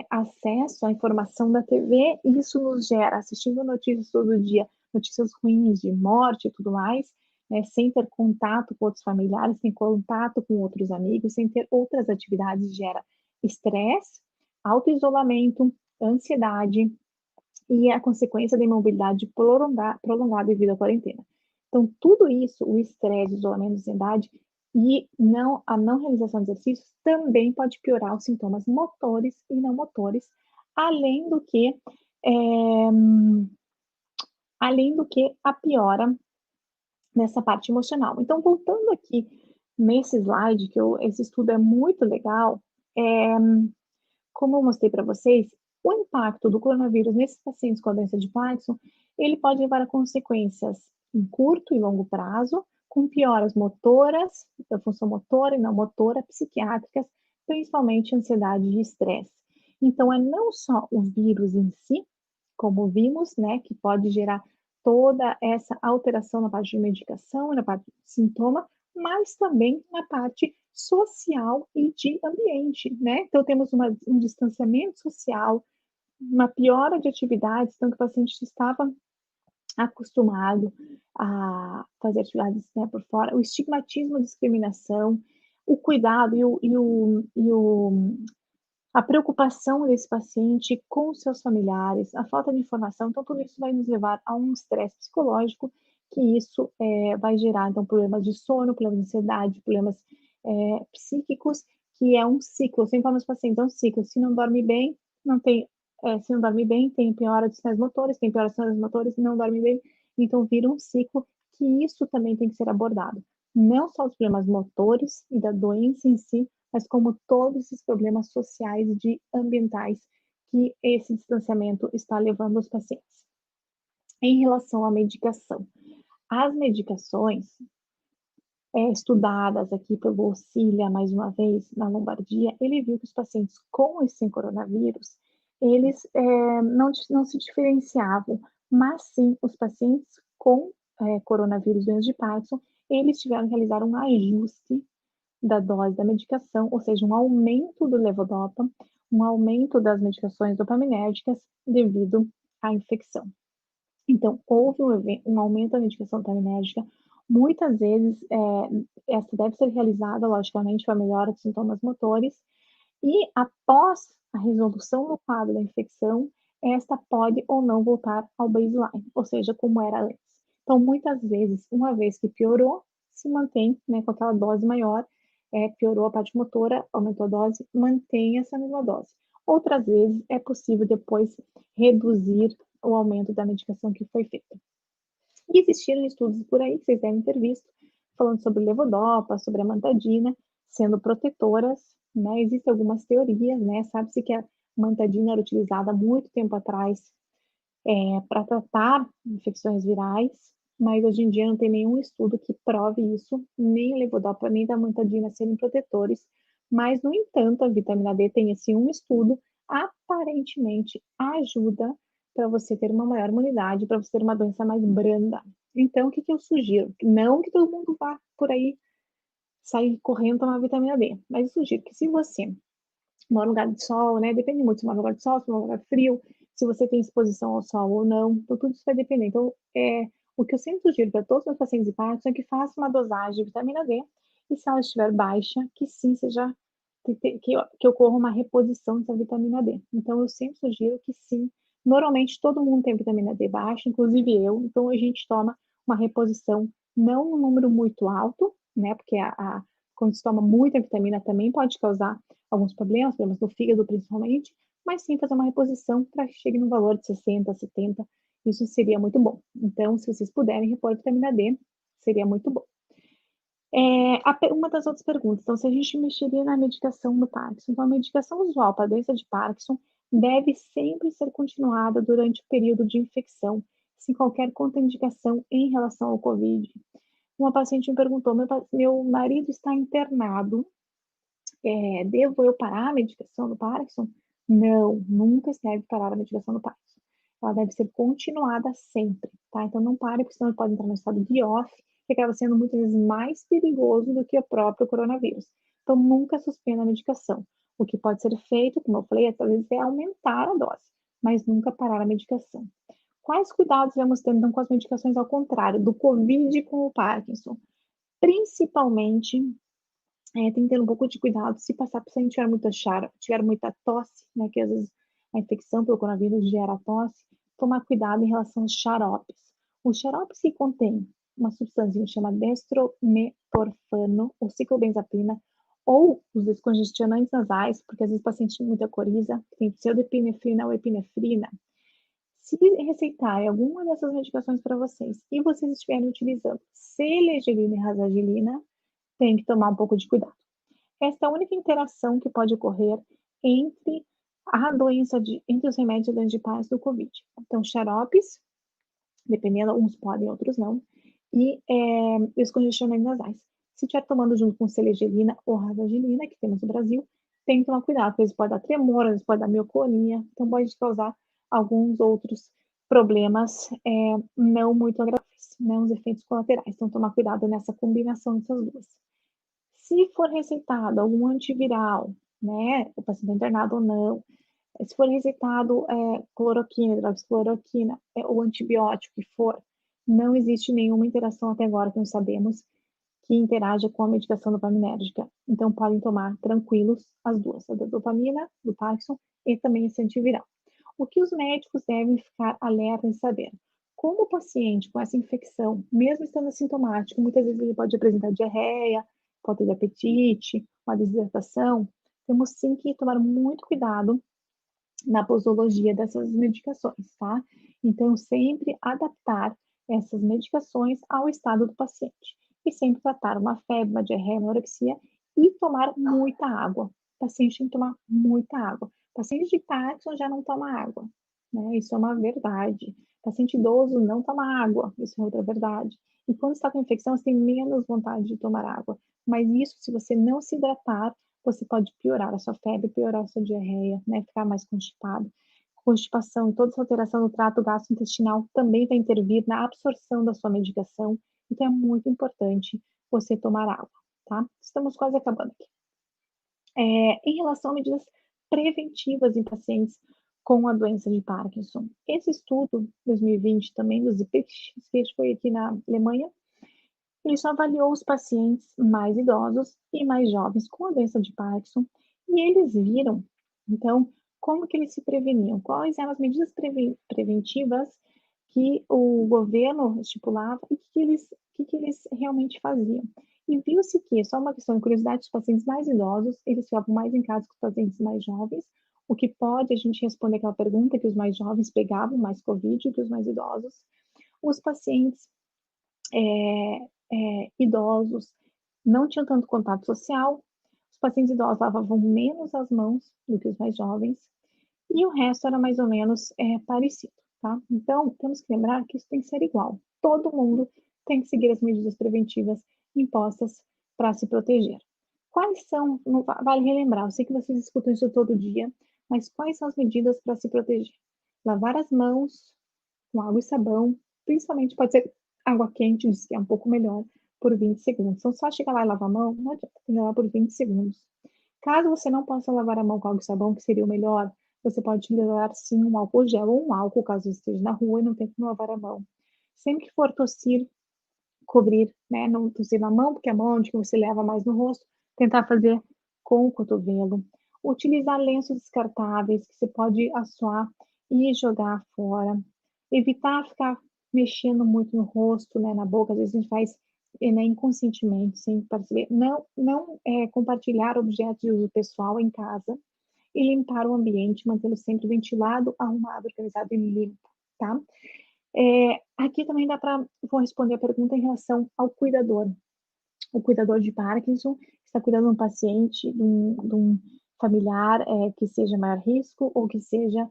acesso à informação da TV, e isso nos gera, assistindo notícias todo dia, notícias ruins de morte e tudo mais, né? Sem ter contato com outros familiares, sem contato com outros amigos, sem ter outras atividades, gera estresse, auto-isolamento, ansiedade e a consequência da imobilidade prolongada devido à quarentena. Então, tudo isso, o estresse, o isolamento, a ansiedade e a não realização de exercícios também pode piorar os sintomas motores e não motores, além do que a piora nessa parte emocional. Então, voltando aqui nesse slide, esse estudo é muito legal, como eu mostrei para vocês, o impacto do coronavírus nesses pacientes com a doença de Parkinson, ele pode levar a consequências em curto e longo prazo, com pioras motoras, da função motora e não motora, psiquiátricas, principalmente ansiedade e estresse. Então, é não só o vírus em si, como vimos, né, que pode gerar toda essa alteração na parte de medicação, na parte de sintoma, mas também na parte social e de ambiente, né? Então, temos um distanciamento social, uma piora de atividades, então que o paciente estava acostumado a fazer atividades, né, por fora, o estigmatismo, a discriminação, o cuidado a preocupação desse paciente com os seus familiares, a falta de informação, então tudo isso vai nos levar a um estresse psicológico, que isso vai gerar, então, problemas de sono, problemas de ansiedade, problemas psíquicos, que é um ciclo. Eu sempre falo nos pacientes, é um ciclo. Se não dorme bem, não tem, se não dorme bem, tem piora dos sinais motores, tem piora dos sinais motores, não dorme bem, então vira um ciclo, que isso também tem que ser abordado. Não só os problemas motores e da doença em si, mas como todos esses problemas sociais e ambientais que esse distanciamento está levando os pacientes. Em relação à medicação, as medicações estudadas aqui pelo Cilia, mais uma vez, na Lombardia, ele viu que os pacientes com e sem coronavírus, eles não se diferenciavam, mas sim os pacientes com coronavírus, doença de Parkinson, eles tiveram que realizar um ajuste da dose da medicação, ou seja, um aumento do levodopa, um aumento das medicações dopaminérgicas devido à infecção. Então, houve um aumento da medicação dopaminérgica. Muitas vezes, essa deve ser realizada, logicamente, para melhora dos sintomas motores, e após a resolução do quadro da infecção, esta pode ou não voltar ao baseline, ou seja, como era antes. Então, muitas vezes, uma vez que piorou, se mantém, né, com aquela dose maior, piorou a parte motora, aumentou a dose, mantém essa mesma dose. Outras vezes, é possível depois reduzir o aumento da medicação que foi feita. E existiram estudos por aí, que vocês devem ter visto, falando sobre levodopa, sobre a mantadina, sendo protetoras, né? Existem algumas teorias, né? Sabe-se que a mantadina era utilizada há muito tempo atrás para tratar infecções virais, mas hoje em dia não tem nenhum estudo que prove isso, nem a levodopa, nem da mantadina serem protetores, mas, no entanto, a vitamina D tem esse um estudo, aparentemente ajuda para você ter uma maior imunidade, para você ter uma doença mais branda. Então, o que eu sugiro? Não que todo mundo vá por aí sair correndo tomar vitamina D, mas eu sugiro que, se você mora num lugar de sol, né? Depende muito se mora num lugar de sol, se mora num lugar frio, se você tem exposição ao sol ou não. Então, tudo isso vai depender. Então, o que eu sempre sugiro para todos os meus pacientes de Parkinson é que façam uma dosagem de vitamina D, e se ela estiver baixa, que sim seja, que ocorra uma reposição dessa vitamina D. Então, eu sempre sugiro que sim. Normalmente, todo mundo tem vitamina D baixa, inclusive eu. Então, a gente toma uma reposição, não um número muito alto, né? Porque quando se toma muita vitamina também pode causar alguns problemas no fígado principalmente, mas sim fazer uma reposição para que chegue no valor de 60, 70, isso seria muito bom. Então, se vocês puderem repor a vitamina D, seria muito bom. Uma das outras perguntas, então, se a gente mexeria na medicação do Parkinson, então a medicação usual para a doença de Parkinson deve sempre ser continuada durante o período de infecção, sem qualquer contraindicação em relação ao COVID. Uma paciente me perguntou, meu marido está internado, devo eu parar a medicação do Parkinson? Não, nunca se deve parar a medicação do Parkinson. Ela deve ser continuada sempre, tá? Então não pare, porque senão pode entrar no estado de off, que acaba sendo muitas vezes mais perigoso do que o próprio coronavírus. Então nunca suspenda a medicação. O que pode ser feito, como eu falei, às vezes é aumentar a dose, mas nunca parar a medicação. Quais cuidados vamos ter, então, com as medicações ao contrário, do COVID com o Parkinson? Principalmente, tem que ter um pouco de cuidado se passar, se a gente tiver muita tosse, né, que às vezes a infecção pelo coronavírus gera tosse, tomar cuidado em relação aos xaropes. Os xaropes que contêm uma substância que chama destrometorfano, ou ciclobenzaprina, ou os descongestionantes nasais, porque às vezes o paciente tem muita coriza, tem pseudoepinefrina ou epinefrina. Se receitarem alguma dessas medicações para vocês e vocês estiverem utilizando selegelina e rasagelina, tem que tomar um pouco de cuidado. Esta é a única interação que pode ocorrer entre entre os remédios da doença de Parkinson do COVID. Então, xaropes, dependendo, uns podem, outros não, e os congestionantes nasais. Se estiver tomando junto com selegelina ou rasagelina, que temos no Brasil, tem que tomar cuidado, porque às vezes pode dar tremor, às vezes pode dar mioclonia, então pode causar alguns outros problemas não muito agradáveis, né, os efeitos colaterais. Então, tomar cuidado nessa combinação dessas duas. Se for receitado algum antiviral, né, o paciente internado ou não, se for receitado cloroquina, hidroxicloroquina, ou antibiótico que for, não existe nenhuma interação até agora que nós sabemos que interaja com a medicação dopaminérgica. Então, podem tomar tranquilos as duas, a da dopamina, do Parkinson, e também esse antiviral. O que os médicos devem ficar alertas e saber? Como o paciente com essa infecção, mesmo estando assintomático, muitas vezes ele pode apresentar diarreia, pode ter apetite, uma desidratação, temos sim que tomar muito cuidado na posologia dessas medicações, tá? Então, sempre adaptar essas medicações ao estado do paciente. E sempre tratar uma febre, uma diarreia, uma anorexia e tomar muita água. O paciente tem que tomar muita água. O paciente de Parkinson já não toma água, né? Isso é uma verdade. O paciente idoso não toma água, isso é outra verdade. E quando está com infecção, você tem menos vontade de tomar água. Mas isso, se você não se hidratar, você pode piorar a sua febre, piorar a sua diarreia, né, ficar mais constipado. Constipação e toda essa alteração no trato gastrointestinal também vai intervir na absorção da sua medicação, então é muito importante você tomar água, tá? Estamos quase acabando aqui. Em relação a medidas preventivas em pacientes com a doença de Parkinson, esse estudo 2020 também do ZIPIC, que foi aqui na Alemanha, ele só avaliou os pacientes mais idosos e mais jovens com a doença de Parkinson e eles viram, então, como que eles se preveniam, quais eram as medidas preventivas que o governo estipulava e que eles realmente faziam. E viu-se que, só uma questão de curiosidade, os pacientes mais idosos, eles ficavam mais em casa que os pacientes mais jovens, o que pode a gente responder aquela pergunta que os mais jovens pegavam mais Covid que os mais idosos. Os pacientes idosos não tinham tanto contato social, os pacientes idosos lavavam menos as mãos do que os mais jovens, e o resto era mais ou menos parecido, tá? Então, temos que lembrar que isso tem que ser igual. Todo mundo tem que seguir as medidas preventivas impostas para se proteger. Quais são, vale relembrar, eu sei que vocês escutam isso todo dia, mas quais são as medidas para se proteger? Lavar as mãos com água e sabão, principalmente pode ser água quente, diz que é um pouco melhor, por 20 segundos. Então, só chegar lá e lavar a mão, não adianta, tem que lavar por 20 segundos. Caso você não possa lavar a mão com água e sabão, que seria o melhor, você pode utilizar sim um álcool gel ou um álcool, caso você esteja na rua e não tenha que lavar a mão. Sempre que for tossir, cobrir, né? Não tossir na mão, porque é a mão onde você leva mais no rosto, tentar fazer com o cotovelo. Utilizar lenços descartáveis, que você pode assoar e jogar fora. Evitar ficar mexendo muito no rosto, né, na boca, às vezes a gente faz né, inconscientemente, sem perceber. Não compartilhar objetos de uso pessoal em casa e limpar o ambiente, mantê-lo sempre ventilado, arrumado, organizado e limpo, tá? Aqui também vou responder a pergunta em relação ao cuidador. O cuidador de Parkinson está cuidando de um paciente, de um familiar que seja maior risco ou que seja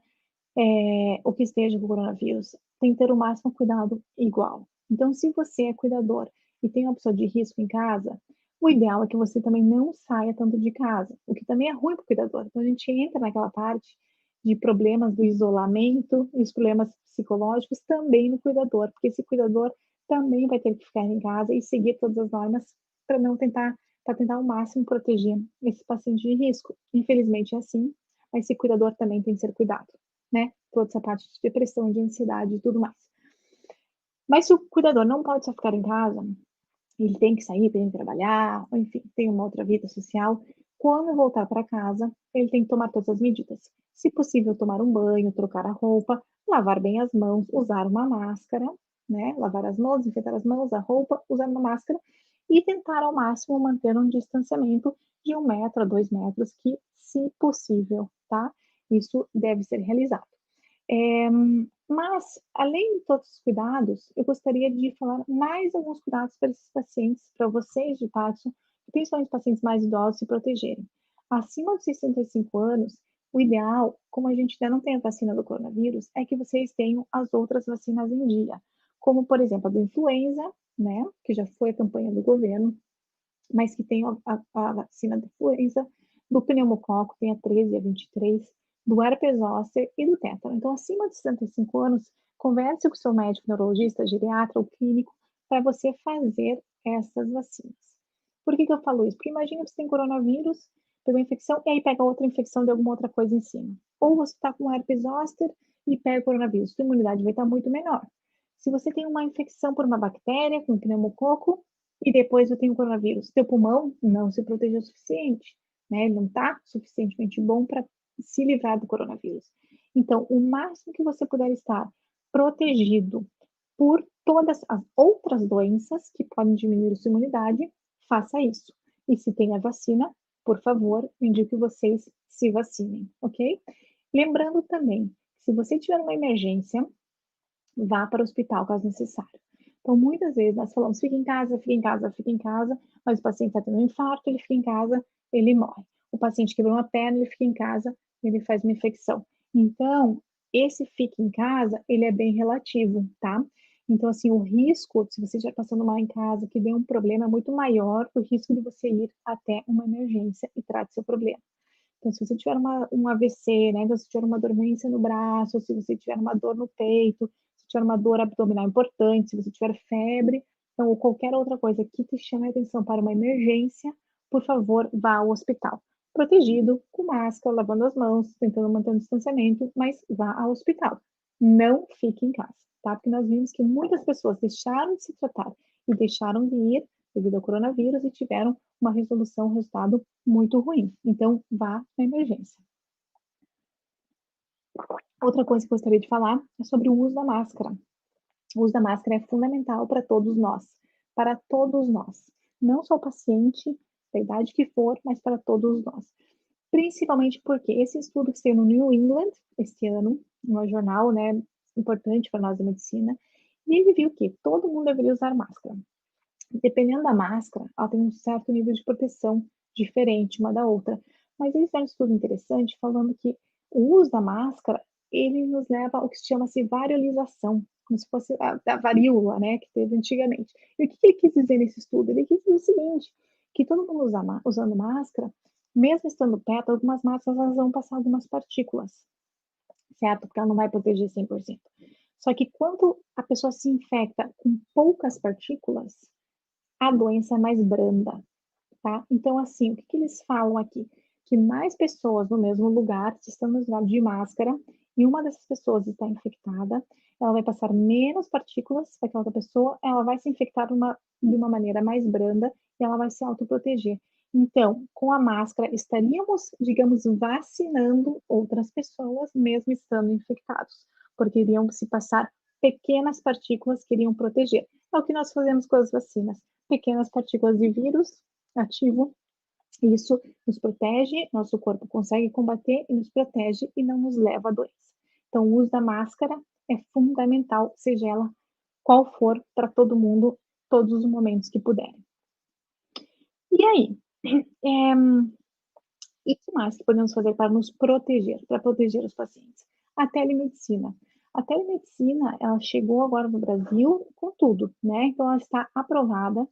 ou que esteja com coronavírus, tem que ter o máximo cuidado igual. Então, se você é cuidador e tem uma pessoa de risco em casa, o ideal é que você também não saia tanto de casa, o que também é ruim para o cuidador. Então, a gente entra naquela parte de problemas do isolamento e os problemas psicológicos também no cuidador, porque esse cuidador também vai ter que ficar em casa e seguir todas as normas para não tentar, para tentar ao máximo proteger esse paciente de risco. Infelizmente é assim, mas esse cuidador também tem que ser cuidado, né? Toda essa parte de depressão, de ansiedade e tudo mais. Mas se o cuidador não pode só ficar em casa, ele tem que sair, tem que trabalhar, ou enfim, tem uma outra vida social. Quando voltar para casa, ele tem que tomar todas as medidas. Se possível, tomar um banho, trocar a roupa, lavar bem as mãos, usar uma máscara, né? Lavar as mãos, desinfetar as mãos, a roupa, usar uma máscara e tentar ao máximo manter um distanciamento de 1 metro a 2 metros, que, se possível, tá? Isso deve ser realizado. Mas, além de todos os cuidados, eu gostaria de falar mais alguns cuidados para esses pacientes, para vocês de Parkinson, principalmente pacientes mais idosos, se protegerem. Acima de 65 anos, o ideal, como a gente ainda não tem a vacina do coronavírus, é que vocês tenham as outras vacinas em dia, como, por exemplo, a do influenza, né, que já foi a campanha do governo, mas que tem a vacina da influenza, do pneumococo, tem a 13 e a 23, do herpes zoster e do tétano. Então, acima de 65 anos, Converse com o seu médico neurologista, geriatra ou clínico para você fazer essas vacinas. Por que eu falo isso? Porque imagina que você tem coronavírus, pegou infecção, e aí pega outra infecção de alguma outra coisa em cima. Ou você está com herpes zoster e pega coronavírus, sua imunidade vai estar muito menor. Se você tem uma infecção por uma bactéria, com pneumococo, e depois eu tenho coronavírus, seu pulmão não se protegeu o suficiente, né? Ele não está suficientemente bom para se livrar do coronavírus. Então, o máximo que você puder estar protegido por todas as outras doenças que podem diminuir sua imunidade, faça isso. E se tem a vacina, por favor, indico que vocês se vacinem, ok? Lembrando também, se você tiver uma emergência, vá para o hospital caso necessário. Então, muitas vezes nós falamos, fica em casa, fica em casa, fica em casa, mas o paciente está tendo um infarto, ele fica em casa, ele morre. O paciente quebrou uma perna, ele fica em casa, ele faz uma infecção. Então, esse fica em casa, ele é bem relativo, tá? Então, assim, o risco, se você estiver passando mal em casa, que dê um problema, é muito maior do risco de você ir até uma emergência e trate seu problema. Então, se você tiver um AVC, né? Então, se tiver uma dormência no braço, se você tiver uma dor no peito, se tiver uma dor abdominal importante, se você tiver febre, então, ou qualquer outra coisa que te chame a atenção para uma emergência, por favor, vá ao hospital. Protegido, com máscara, lavando as mãos, tentando manter o distanciamento, mas vá ao hospital. Não fique em casa, tá? Porque nós vimos que muitas pessoas deixaram de se tratar e deixaram de ir devido ao coronavírus e tiveram uma resolução, um resultado muito ruim. Então, vá na emergência. Outra coisa que eu gostaria de falar é sobre o uso da máscara. O uso da máscara é fundamental para todos nós, não só o paciente, da idade que for, mas para todos nós. Principalmente porque esse estudo que saiu no New England, este ano, um jornal, né, importante para nós da medicina, e ele viu que todo mundo deveria usar máscara. Dependendo da máscara, ela tem um certo nível de proteção diferente uma da outra. Mas eles fizeram um estudo interessante falando que o uso da máscara, ele nos leva ao que se chama-se variolização, como se fosse a varíola, né, que teve antigamente. E o que ele quis dizer nesse estudo? Ele quis dizer o seguinte, que todo mundo usando máscara, mesmo estando perto, algumas máscaras elas vão passar algumas partículas, certo? Porque ela não vai proteger 100%. Só que quando a pessoa se infecta com poucas partículas, a doença é mais branda, tá? Então, assim, o que eles falam aqui? Que mais pessoas no mesmo lugar, se estão usados de máscara, e uma dessas pessoas está infectada, ela vai passar menos partículas para aquela outra pessoa, ela vai se infectar de uma maneira mais branda e ela vai se autoproteger. Então, com a máscara, estaríamos, digamos, vacinando outras pessoas, mesmo estando infectados, porque iriam se passar pequenas partículas que iriam proteger. É o que nós fazemos com as vacinas. Pequenas partículas de vírus ativo, isso nos protege, nosso corpo consegue combater e nos protege e não nos leva à doença. Então, o uso da máscara é fundamental, seja ela qual for, para todo mundo, todos os momentos que puderem. E aí, e que mais que podemos fazer para nos proteger, para proteger os pacientes? A telemedicina. A telemedicina, ela chegou agora no Brasil com tudo, né? Então, ela está aprovada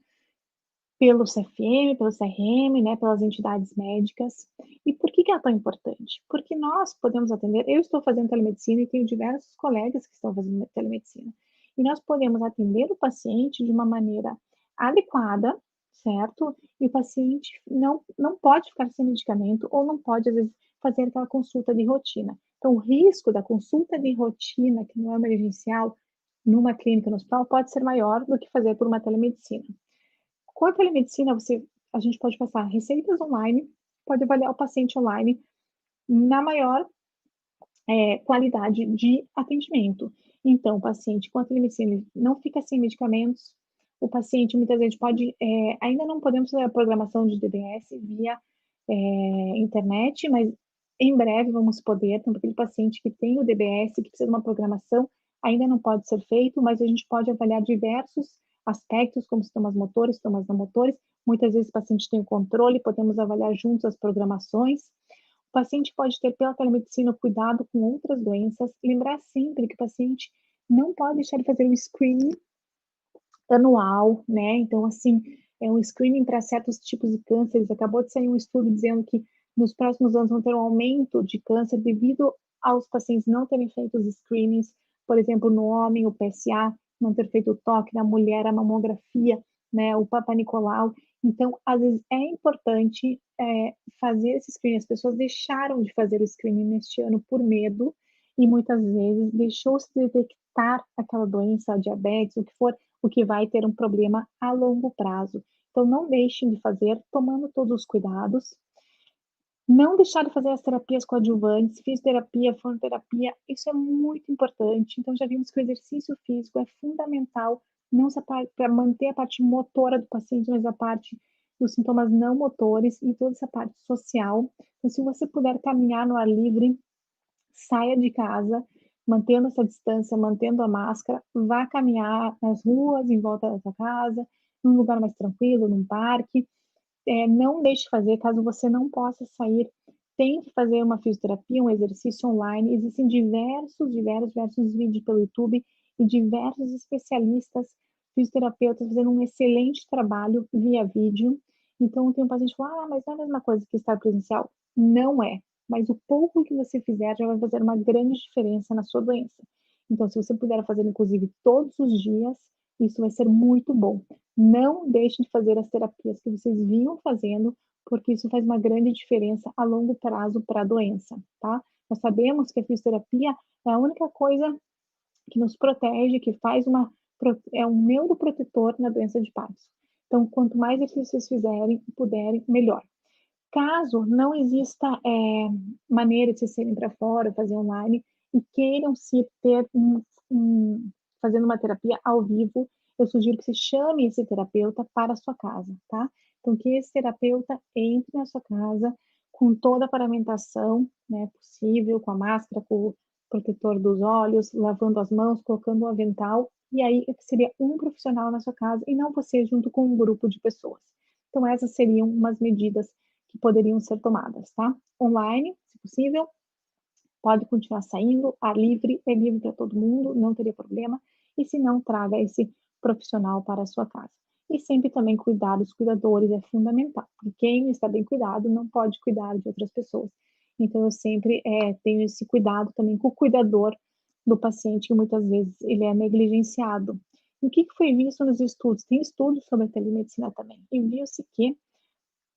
pelo CFM, pelo CRM, né, pelas entidades médicas. E por que ela é tão importante? Porque nós podemos atender, eu estou fazendo telemedicina e tenho diversos colegas que estão fazendo telemedicina. E nós podemos atender o paciente de uma maneira adequada, certo? E o paciente não pode ficar sem medicamento ou não pode, às vezes, fazer aquela consulta de rotina. Então, o risco da consulta de rotina, que não é emergencial, numa clínica, no hospital, pode ser maior do que fazer por uma telemedicina. Com a telemedicina, a gente pode passar receitas online, pode avaliar o paciente online na maior qualidade de atendimento. Então, o paciente com a telemedicina não fica sem medicamentos, o paciente muitas vezes pode, ainda não podemos fazer a programação de DBS via internet, mas em breve vamos poder, então, aquele paciente que tem o DBS, que precisa de uma programação, ainda não pode ser feito, mas a gente pode avaliar diversos aspectos, como sintomas motores, sintomas não motores. Muitas vezes o paciente tem o controle, podemos avaliar juntos as programações. O paciente pode ter, pela telemedicina, cuidado com outras doenças. Lembrar sempre que o paciente não pode deixar de fazer um screening anual, né? Então, assim, é um screening para certos tipos de cânceres. Acabou de sair um estudo dizendo que nos próximos anos vão ter um aumento de câncer devido aos pacientes não terem feito os screenings por exemplo, no homem, o PSA, não ter feito o toque, na mulher, a mamografia, né, o Papa Nicolau. Então, às vezes, é importante fazer esse screening. As pessoas deixaram de fazer o screening neste ano por medo, e muitas vezes deixou-se de detectar aquela doença, a diabetes, o que for, o que vai ter um problema a longo prazo. Então, não deixem de fazer, tomando todos os cuidados. Não deixar de fazer as terapias coadjuvantes, fisioterapia, fonoterapia, isso é muito importante. Então, já vimos que o exercício físico é fundamental, não só para manter a parte motora do paciente, mas a parte dos sintomas não motores e toda essa parte social. Então, se você puder caminhar no ar livre, saia de casa, mantendo essa distância, mantendo a máscara, vá caminhar nas ruas, em volta da sua casa, num lugar mais tranquilo, num parque. Não deixe de fazer, caso você não possa sair, tente fazer uma fisioterapia, um exercício online. Existem diversos vídeos pelo YouTube e diversos especialistas, fisioterapeutas, fazendo um excelente trabalho via vídeo. Então, tem um paciente que fala, mas não é a mesma coisa que estar presencial. Não é, mas o pouco que você fizer já vai fazer uma grande diferença na sua doença. Então, se você puder fazer, inclusive, todos os dias, isso vai ser muito bom. Não deixe de fazer as terapias que vocês vinham fazendo, porque isso faz uma grande diferença a longo prazo para a doença, tá? Nós sabemos que a fisioterapia é a única coisa que nos protege, que faz é um neuroprotetor na doença de Parkinson. Então, quanto mais exercícios fizerem, puderem, melhor. Caso não exista maneira de se serem para fora, fazer online, e queiram se ter fazendo uma terapia ao vivo, eu sugiro que você chame esse terapeuta para a sua casa, tá? Então, que esse terapeuta entre na sua casa com toda a paramentação, né, possível, com a máscara, com o protetor dos olhos, lavando as mãos, colocando o avental, e aí seria um profissional na sua casa e não você junto com um grupo de pessoas. Então, essas seriam umas medidas que poderiam ser tomadas, tá? Online, se possível, pode continuar saindo, ar livre, é livre para todo mundo, não teria problema. E se não, traga esse profissional para a sua casa. E sempre também cuidar dos cuidadores é fundamental, porque quem está bem cuidado não pode cuidar de outras pessoas. Então, eu sempre tenho esse cuidado também com o cuidador do paciente, que muitas vezes ele é negligenciado. E o que foi visto nos estudos? Tem estudos sobre a telemedicina também, e viu-se que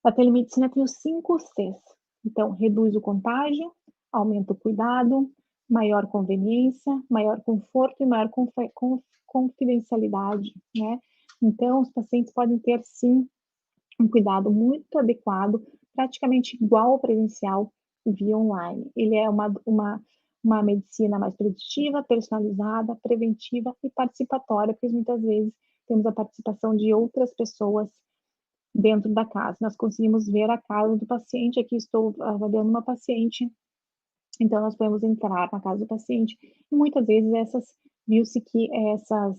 a telemedicina tem os 5 Cs. Então, reduz o contágio, aumenta o cuidado, maior conveniência, maior conforto e maior confidencialidade, né? Então, os pacientes podem ter, sim, um cuidado muito adequado, praticamente igual ao presencial via online. Ele é uma medicina mais preditiva, personalizada, preventiva e participatória, porque muitas vezes temos a participação de outras pessoas dentro da casa. Nós conseguimos ver a casa do paciente. Aqui estou avaliando uma paciente, então nós podemos entrar na casa do paciente e muitas vezes viu-se que essas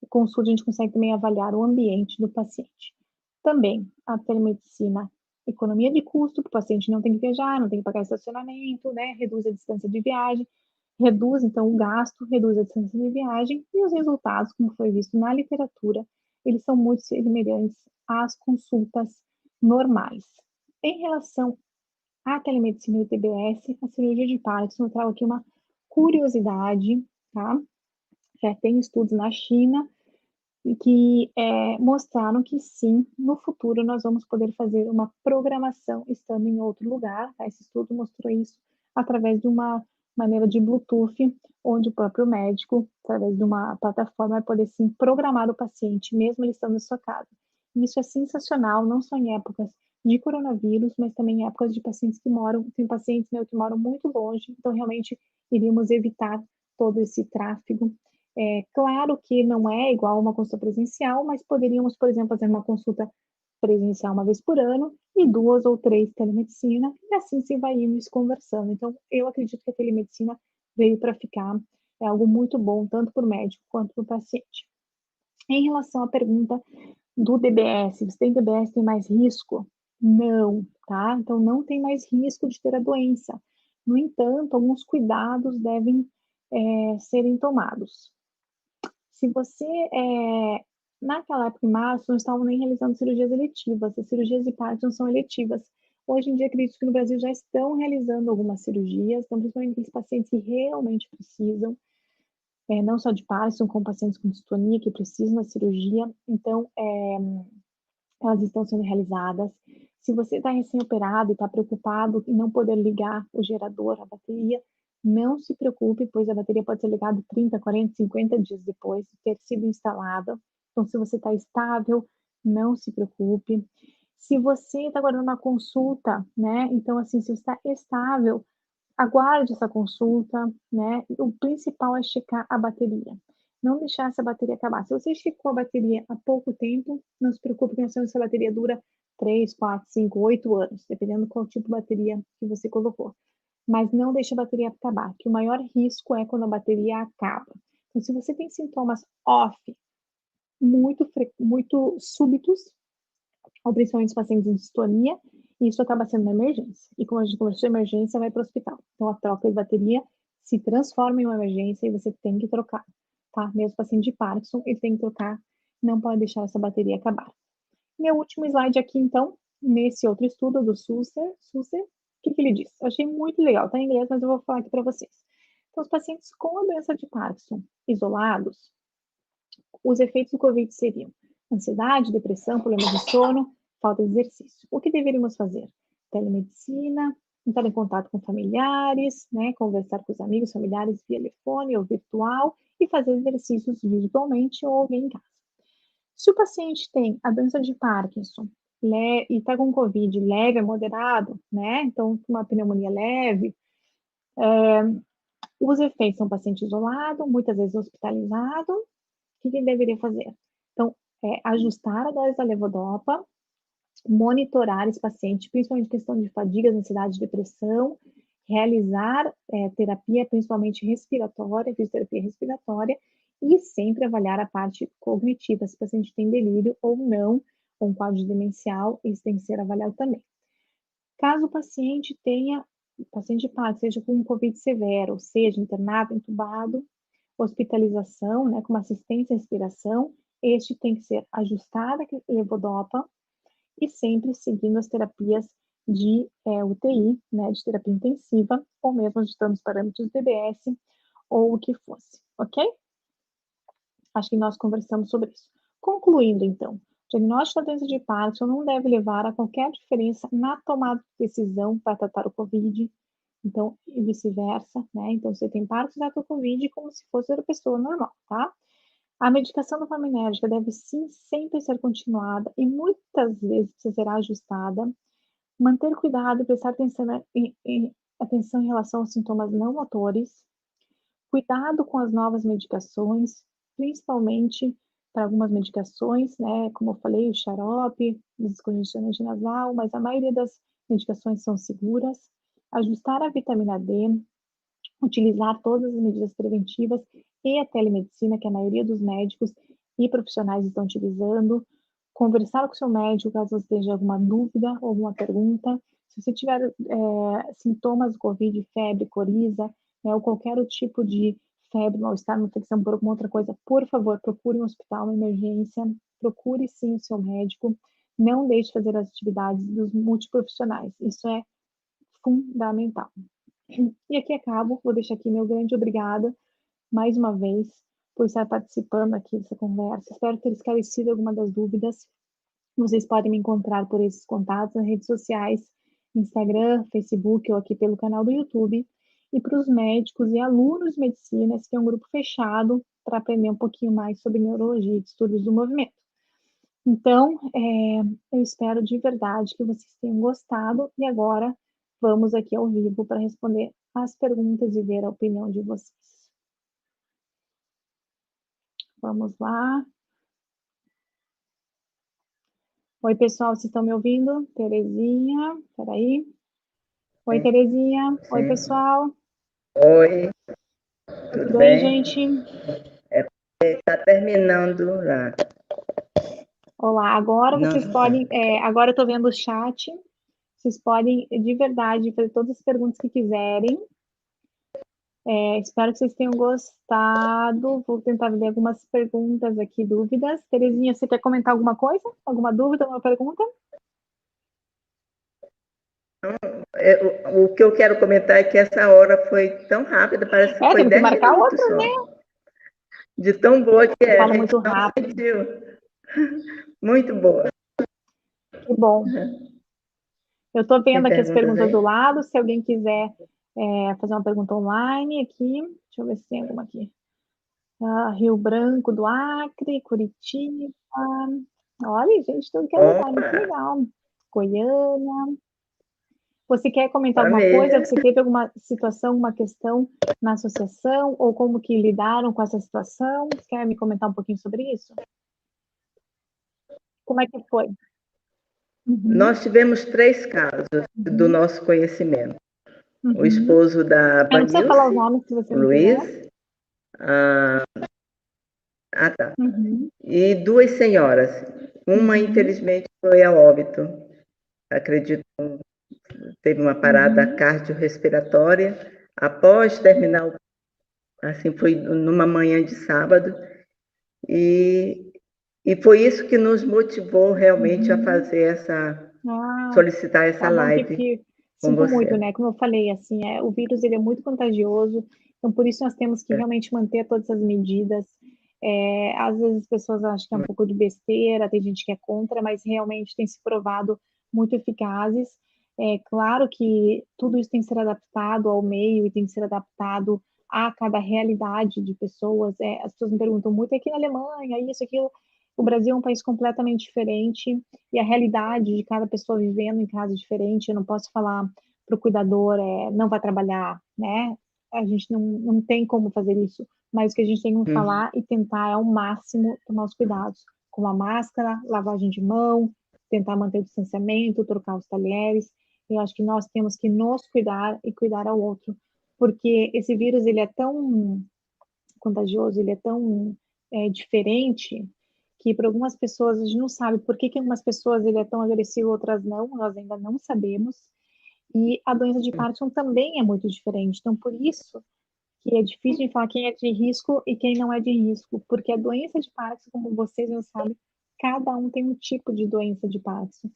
consultas a gente consegue também avaliar o ambiente do paciente. Também a telemedicina, economia de custo, para o paciente não tem que viajar, não tem que pagar estacionamento, né? Reduz a distância de viagem, reduz então o gasto, reduz a distância de viagem e os resultados, como foi visto na literatura, eles são muito semelhantes às consultas normais. Em relação à telemedicina e o TBS, a cirurgia de Parkinson, eu trago aqui uma curiosidade, tá? Já tem estudos na China que mostraram que sim, no futuro nós vamos poder fazer uma programação estando em outro lugar. Tá? Esse estudo mostrou isso através de uma maneira de Bluetooth, onde o próprio médico, através de uma plataforma, vai poder sim programar o paciente, mesmo ele estando na sua casa. E isso é sensacional, não só em épocas de coronavírus, mas também em épocas de pacientes que moram, tem pacientes que moram muito longe, então realmente iríamos evitar todo esse tráfego. Claro que não é igual a uma consulta presencial, mas poderíamos, por exemplo, fazer uma consulta presencial uma vez por ano e 2 ou 3 telemedicina, e assim se vai indo se conversando. Então, eu acredito que a telemedicina veio para ficar, é algo muito bom, tanto para o médico quanto para o paciente. Em relação à pergunta do DBS, você tem DBS, tem mais risco? Não, tá? Então, não tem mais risco de ter a doença. No entanto, alguns cuidados devem serem tomados. Se você, naquela época, em março, não estavam nem realizando cirurgias eletivas, as cirurgias de Parkinson são eletivas. Hoje em dia, acredito que no Brasil já estão realizando algumas cirurgias, então, principalmente aqueles pacientes que realmente precisam. não só de Parkinson, com pacientes com distonia que precisam da cirurgia. Então, elas estão sendo realizadas. Se você está recém-operado e está preocupado em não poder ligar o gerador, a bateria, não se preocupe, pois a bateria pode ser ligada 30, 40, 50 dias depois de ter sido instalada. Então, se você está estável, não se preocupe. Se você está aguardando uma consulta, né? Então, assim, se você está estável, aguarde essa consulta, né? O principal é checar a bateria. Não deixar essa bateria acabar. Se você checou a bateria há pouco tempo, não se preocupe que essa bateria dura 3, 4, 5, 8 anos, dependendo do qual tipo de bateria que você colocou. Mas não deixe a bateria acabar, que o maior risco é quando a bateria acaba. Então, se você tem sintomas off muito súbitos, ou principalmente os pacientes em distonia, isso acaba sendo uma emergência. E como a gente conversou, emergência vai para o hospital. Então, a troca de bateria se transforma em uma emergência e você tem que trocar, tá? Mesmo paciente de Parkinson, ele tem que trocar, não pode deixar essa bateria acabar. Meu último slide aqui, então, nesse outro estudo do Susser, o que ele diz? Eu achei muito legal, tá em inglês, mas eu vou falar aqui para vocês. Então, os pacientes com a doença de Parkinson isolados, os efeitos do COVID seriam ansiedade, depressão, problemas de sono, falta de exercício. O que deveríamos fazer? Telemedicina, entrar em contato com familiares, né, conversar com os amigos, familiares via telefone ou virtual e fazer exercícios virtualmente ou alguém em casa. Se o paciente tem a doença de Parkinson e está com COVID leve a moderado, né, então uma pneumonia leve, os efeitos são paciente isolado, muitas vezes hospitalizado. O que ele deveria fazer? Então, ajustar a dose da levodopa, monitorar esse paciente, principalmente questão de fadiga, ansiedade, depressão, realizar terapia, principalmente respiratória, fisioterapia respiratória, e sempre avaliar a parte cognitiva, se o paciente tem delírio ou não, ou um quadro demencial, isso tem que ser avaliado também. Caso o paciente tenha, paciente de Parkinson, seja com um COVID severo, ou seja, internado, entubado, hospitalização, né, com assistência à respiração, este tem que ser ajustada a levodopa e sempre seguindo as terapias de UTI, né, de terapia intensiva, ou mesmo ajustando os parâmetros do DBS, ou o que fosse, ok? Acho que nós conversamos sobre isso. Concluindo, então, o diagnóstico da doença de Parkinson não deve levar a qualquer diferença na tomada de decisão para tratar o COVID, então, e vice-versa, né? Então, você tem Parkinson, trata o COVID como se fosse outra pessoa normal, tá? A medicação dopaminérgica deve sim sempre ser continuada e muitas vezes precisa ser ajustada. Manter cuidado e prestar atenção em relação aos sintomas não motores. Cuidado com as novas medicações, principalmente para algumas medicações, né? Como eu falei, o xarope, descongestionante nasal, mas a maioria das medicações são seguras. Ajustar a vitamina D, utilizar todas as medidas preventivas e a telemedicina, que a maioria dos médicos e profissionais estão utilizando. Conversar com o seu médico caso você tenha alguma dúvida ou alguma pergunta. Se você tiver sintomas do COVID, febre, coriza, né, ou qualquer outro tipo de febre, mal-estar, uma infecção por alguma outra coisa, por favor, procure um hospital, uma emergência, procure sim o seu médico, não deixe de fazer as atividades dos multiprofissionais, isso é fundamental. E aqui acabo, vou deixar aqui meu grande obrigada, mais uma vez, por estar participando aqui dessa conversa. Espero ter esclarecido alguma das dúvidas. Vocês podem me encontrar por esses contatos nas redes sociais, Instagram, Facebook ou aqui pelo canal do YouTube. E para os médicos e alunos de medicina, esse é um grupo fechado para aprender um pouquinho mais sobre neurologia e estudos do movimento. Então, eu espero de verdade que vocês tenham gostado e agora vamos aqui ao vivo para responder as perguntas e ver a opinião de vocês. Vamos lá. Oi, pessoal, vocês estão me ouvindo? Terezinha, peraí. Oi, Terezinha. Sim. Oi, pessoal. Oi. Tudo bem, gente? Está terminando lá. Olá, agora vocês podem... agora eu estou vendo o chat. Vocês podem, de verdade, fazer todas as perguntas que quiserem. Espero que vocês tenham gostado. Vou tentar ler algumas perguntas aqui, dúvidas. Terezinha, você quer comentar alguma coisa? Alguma dúvida, alguma pergunta? O que eu quero comentar é que essa hora foi tão rápida, parece que foi 10 minutos só. Né? De tão boa que é. Falo muito rápido. Sentiu. Muito boa. Que bom. Eu estou vendo aqui as perguntas aí? do lado. Se alguém quiser fazer uma pergunta online aqui. Deixa eu ver se tem alguma aqui. Rio Branco do Acre, Curitiba. Olha, gente, tudo que é lugar, muito legal. Goiânia. Você quer comentar alguma coisa? Você teve alguma situação, uma questão na associação? Ou como que lidaram com essa situação? Você quer me comentar um pouquinho sobre isso? Como é que foi? Nós tivemos 3 casos do nosso conhecimento. O esposo da Não precisa falar os Vanilce, nomes se você o não Luiz. quiser. Tá. E 2 senhoras. Uma, infelizmente, foi a óbito. Acredito, teve uma parada cardiorrespiratória. Após terminar, assim, foi numa manhã de sábado. E foi isso que nos motivou realmente a fazer solicitar essa live. Sinto muito, né? Como eu falei, assim, o vírus ele é muito contagioso, então por isso nós temos que realmente manter todas as medidas. Às vezes as pessoas acham que é um pouco de besteira, tem gente que é contra, mas realmente tem se provado muito eficazes. É claro que tudo isso tem que ser adaptado ao meio e tem que ser adaptado a cada realidade de pessoas. As pessoas me perguntam muito, aqui na Alemanha, isso, aquilo. O Brasil é um país completamente diferente e a realidade de cada pessoa vivendo em casa é diferente. Eu não posso falar para o cuidador, não vai trabalhar, né? A gente não tem como fazer isso, mas o que a gente tem que falar e tentar é ao máximo tomar os cuidados, como a máscara, lavagem de mão, tentar manter o distanciamento, trocar os talheres. Eu acho que nós temos que nos cuidar e cuidar ao outro, porque esse vírus ele é tão contagioso, ele é tão diferente que para algumas pessoas a gente não sabe por que algumas pessoas ele é tão agressivo, outras não, nós ainda não sabemos. E a doença de Parkinson também é muito diferente. Então, por isso que é difícil de falar quem é de risco e quem não é de risco, porque a doença de Parkinson, como vocês não sabem, cada um tem um tipo de doença de Parkinson.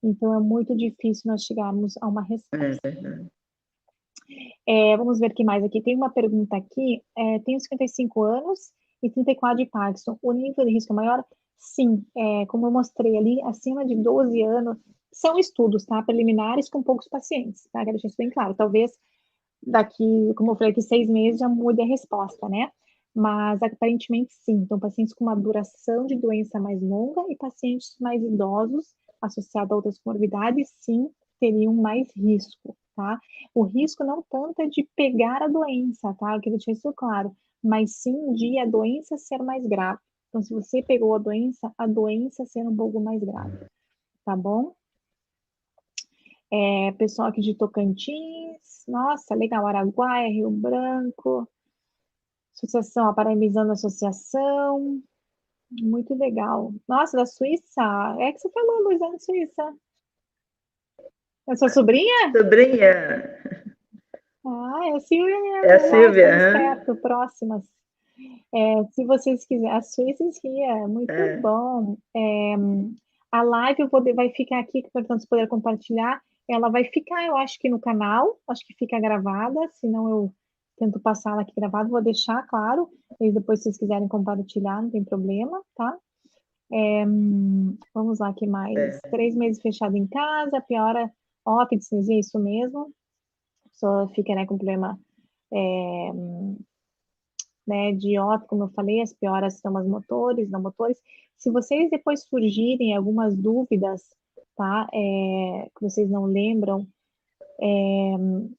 Então, é muito difícil nós chegarmos a uma resposta. Vamos ver o que mais aqui. Tem uma pergunta aqui. Tenho 55 anos e 34 de Parkinson. O nível de risco é maior? Sim. Como eu mostrei ali, acima de 12 anos, são estudos, tá? Preliminares com poucos pacientes, tá? Quero deixar isso bem claro. Talvez daqui, como eu falei, daqui 6 meses já mude a resposta, né? Mas aparentemente sim. Então, pacientes com uma duração de doença mais longa e pacientes mais idosos, associados a outras comorbidades, sim, teriam mais risco, tá? O risco não tanto é de pegar a doença, tá? Eu queria deixar isso claro, mas sim de a doença ser mais grave. Então, se você pegou a doença ser um pouco mais grave, tá bom? Pessoal aqui de Tocantins, nossa, legal, Araguaia, Rio Branco, associação, parabenizando a associação, muito legal. Nossa, da Suíça, é que você falou, Luísa, da Suíça. É sua sobrinha? Sobrinha. É a Silvia É a mesmo, lá, estamos Silvia. perto, próximas. Se vocês quiserem, a Suíça é muito bom. A live vai ficar aqui, portanto, se puder compartilhar, ela vai ficar, eu acho que no canal, acho que fica gravada, senão eu tento passar ela aqui gravada, vou deixar, claro, e depois se vocês quiserem compartilhar, não tem problema, tá? Vamos lá, que mais? 3 meses fechado em casa, piora, óbitos, é isso mesmo, a pessoa fica, né, com problema né, de óbito, como eu falei, as pioras são as motores, não motores. Se vocês depois surgirem algumas dúvidas, tá, que vocês não lembram,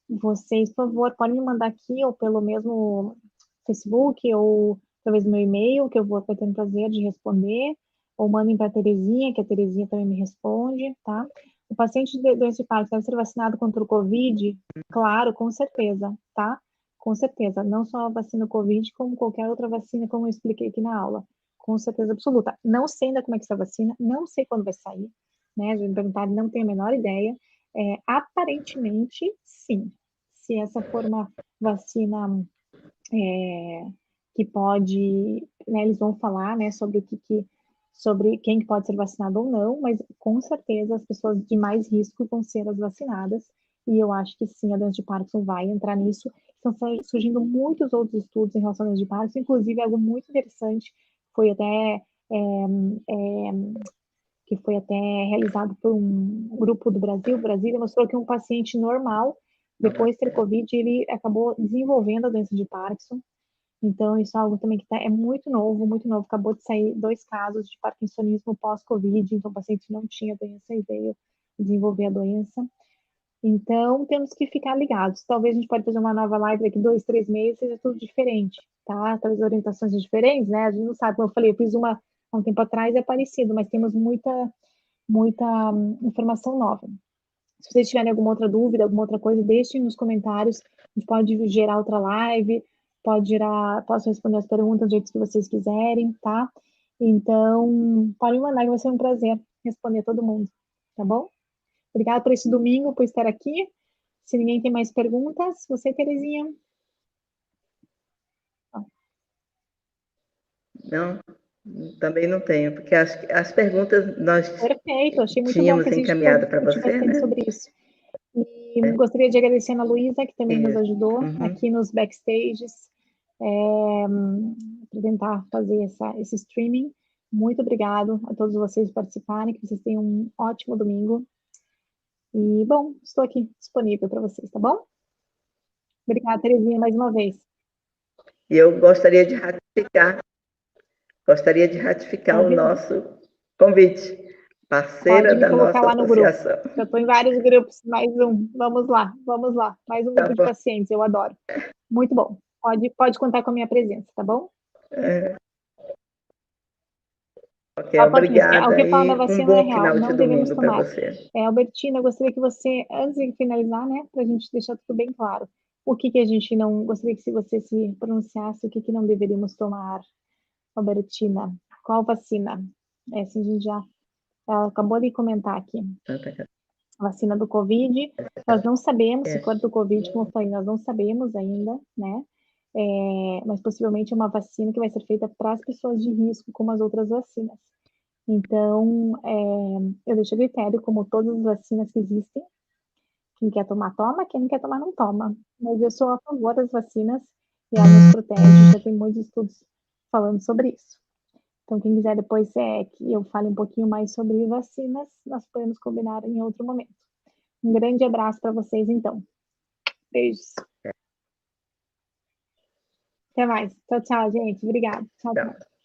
vocês, por favor, podem me mandar aqui ou pelo mesmo Facebook ou talvez no meu e-mail, que eu vou ter um prazer de responder, ou mandem para a Terezinha, que a Terezinha também me responde, tá? O paciente de doença de Parkinson deve ser vacinado contra o Covid? Claro, com certeza, tá? Com certeza, não só a vacina Covid, como qualquer outra vacina, como eu expliquei aqui na aula. Com certeza absoluta. Não sei ainda como é que está a vacina, não sei quando vai sair, né? Já me perguntaram, não tenho a menor ideia. Aparentemente, sim. Se essa for uma vacina que pode, né, eles vão falar, né, sobre sobre quem pode ser vacinado ou não, mas com certeza as pessoas de mais risco vão ser as vacinadas, e eu acho que sim, a doença de Parkinson vai entrar nisso, estão surgindo muitos outros estudos em relação a doença de Parkinson, inclusive algo muito interessante, foi até que foi até realizado por um grupo do Brasil. Brasília mostrou que um paciente normal, depois de ter Covid, ele acabou desenvolvendo a doença de Parkinson. Então, isso é algo também que é muito novo, muito novo. Acabou de sair 2 casos de parkinsonismo pós-Covid, então o paciente não tinha doença e veio desenvolver a doença. Então, temos que ficar ligados. Talvez a gente pode fazer uma nova live daqui 2, 3 meses, seja tudo diferente, tá? Talvez orientações diferentes, né? A gente não sabe, como eu falei, eu fiz uma há um tempo atrás, é parecido, mas temos muita informação nova. Se vocês tiverem alguma outra dúvida, alguma outra coisa, deixem nos comentários. A gente pode gerar outra live, posso responder as perguntas do jeito que vocês quiserem, tá? Então, podem mandar, que vai ser um prazer responder todo mundo, tá bom? Obrigada por esse domingo, por estar aqui. Se ninguém tem mais perguntas, você, Terezinha? Não, também não tenho, porque as perguntas nós Perfeito, achei muito bom tínhamos que a gente pôde encaminhado para discutir você, bastante né? sobre isso. E gostaria de agradecer a Ana Luísa, que também nos Isso. ajudou aqui nos backstages, para tentar fazer esse streaming. Muito obrigado a todos vocês por participarem, que vocês tenham um ótimo domingo. E, bom, estou aqui disponível para vocês, tá bom? Obrigada, Terezinha, mais uma vez. E eu gostaria de ratificar o nosso convite. Parceira Pode me da colocar nossa lá no grupo. associação. Já estou em vários grupos, mais um. Vamos lá. Mais um grupo de pacientes, eu adoro. Muito bom. Pode contar com a minha presença, tá bom? Ok, obrigada. O que fala da E um vacina é bom real, final de não devemos domingo para tomar. você. Albertina, eu gostaria que você, antes de finalizar, né, para a gente deixar tudo bem claro, o que a gente não, gostaria que você se pronunciasse, o que não deveríamos tomar, Albertina, qual vacina? Assim, a gente já acabou de comentar aqui. A vacina do Covid, nós não sabemos, se for do Covid, como eu falei, nós não sabemos ainda, né, mas possivelmente é uma vacina que vai ser feita para as pessoas de risco, como as outras vacinas. Então, eu deixo a critério, como todas as vacinas que existem. Quem quer tomar, toma. Quem não quer tomar, não toma. Mas eu sou a favor das vacinas e ela nos protege. Já tem muitos estudos falando sobre isso. Então, quem quiser depois que eu fale um pouquinho mais sobre vacinas, nós podemos combinar em outro momento. Um grande abraço para vocês, então. Beijos. Até mais. Tchau, tchau, gente. Obrigada. Tchau, tchau.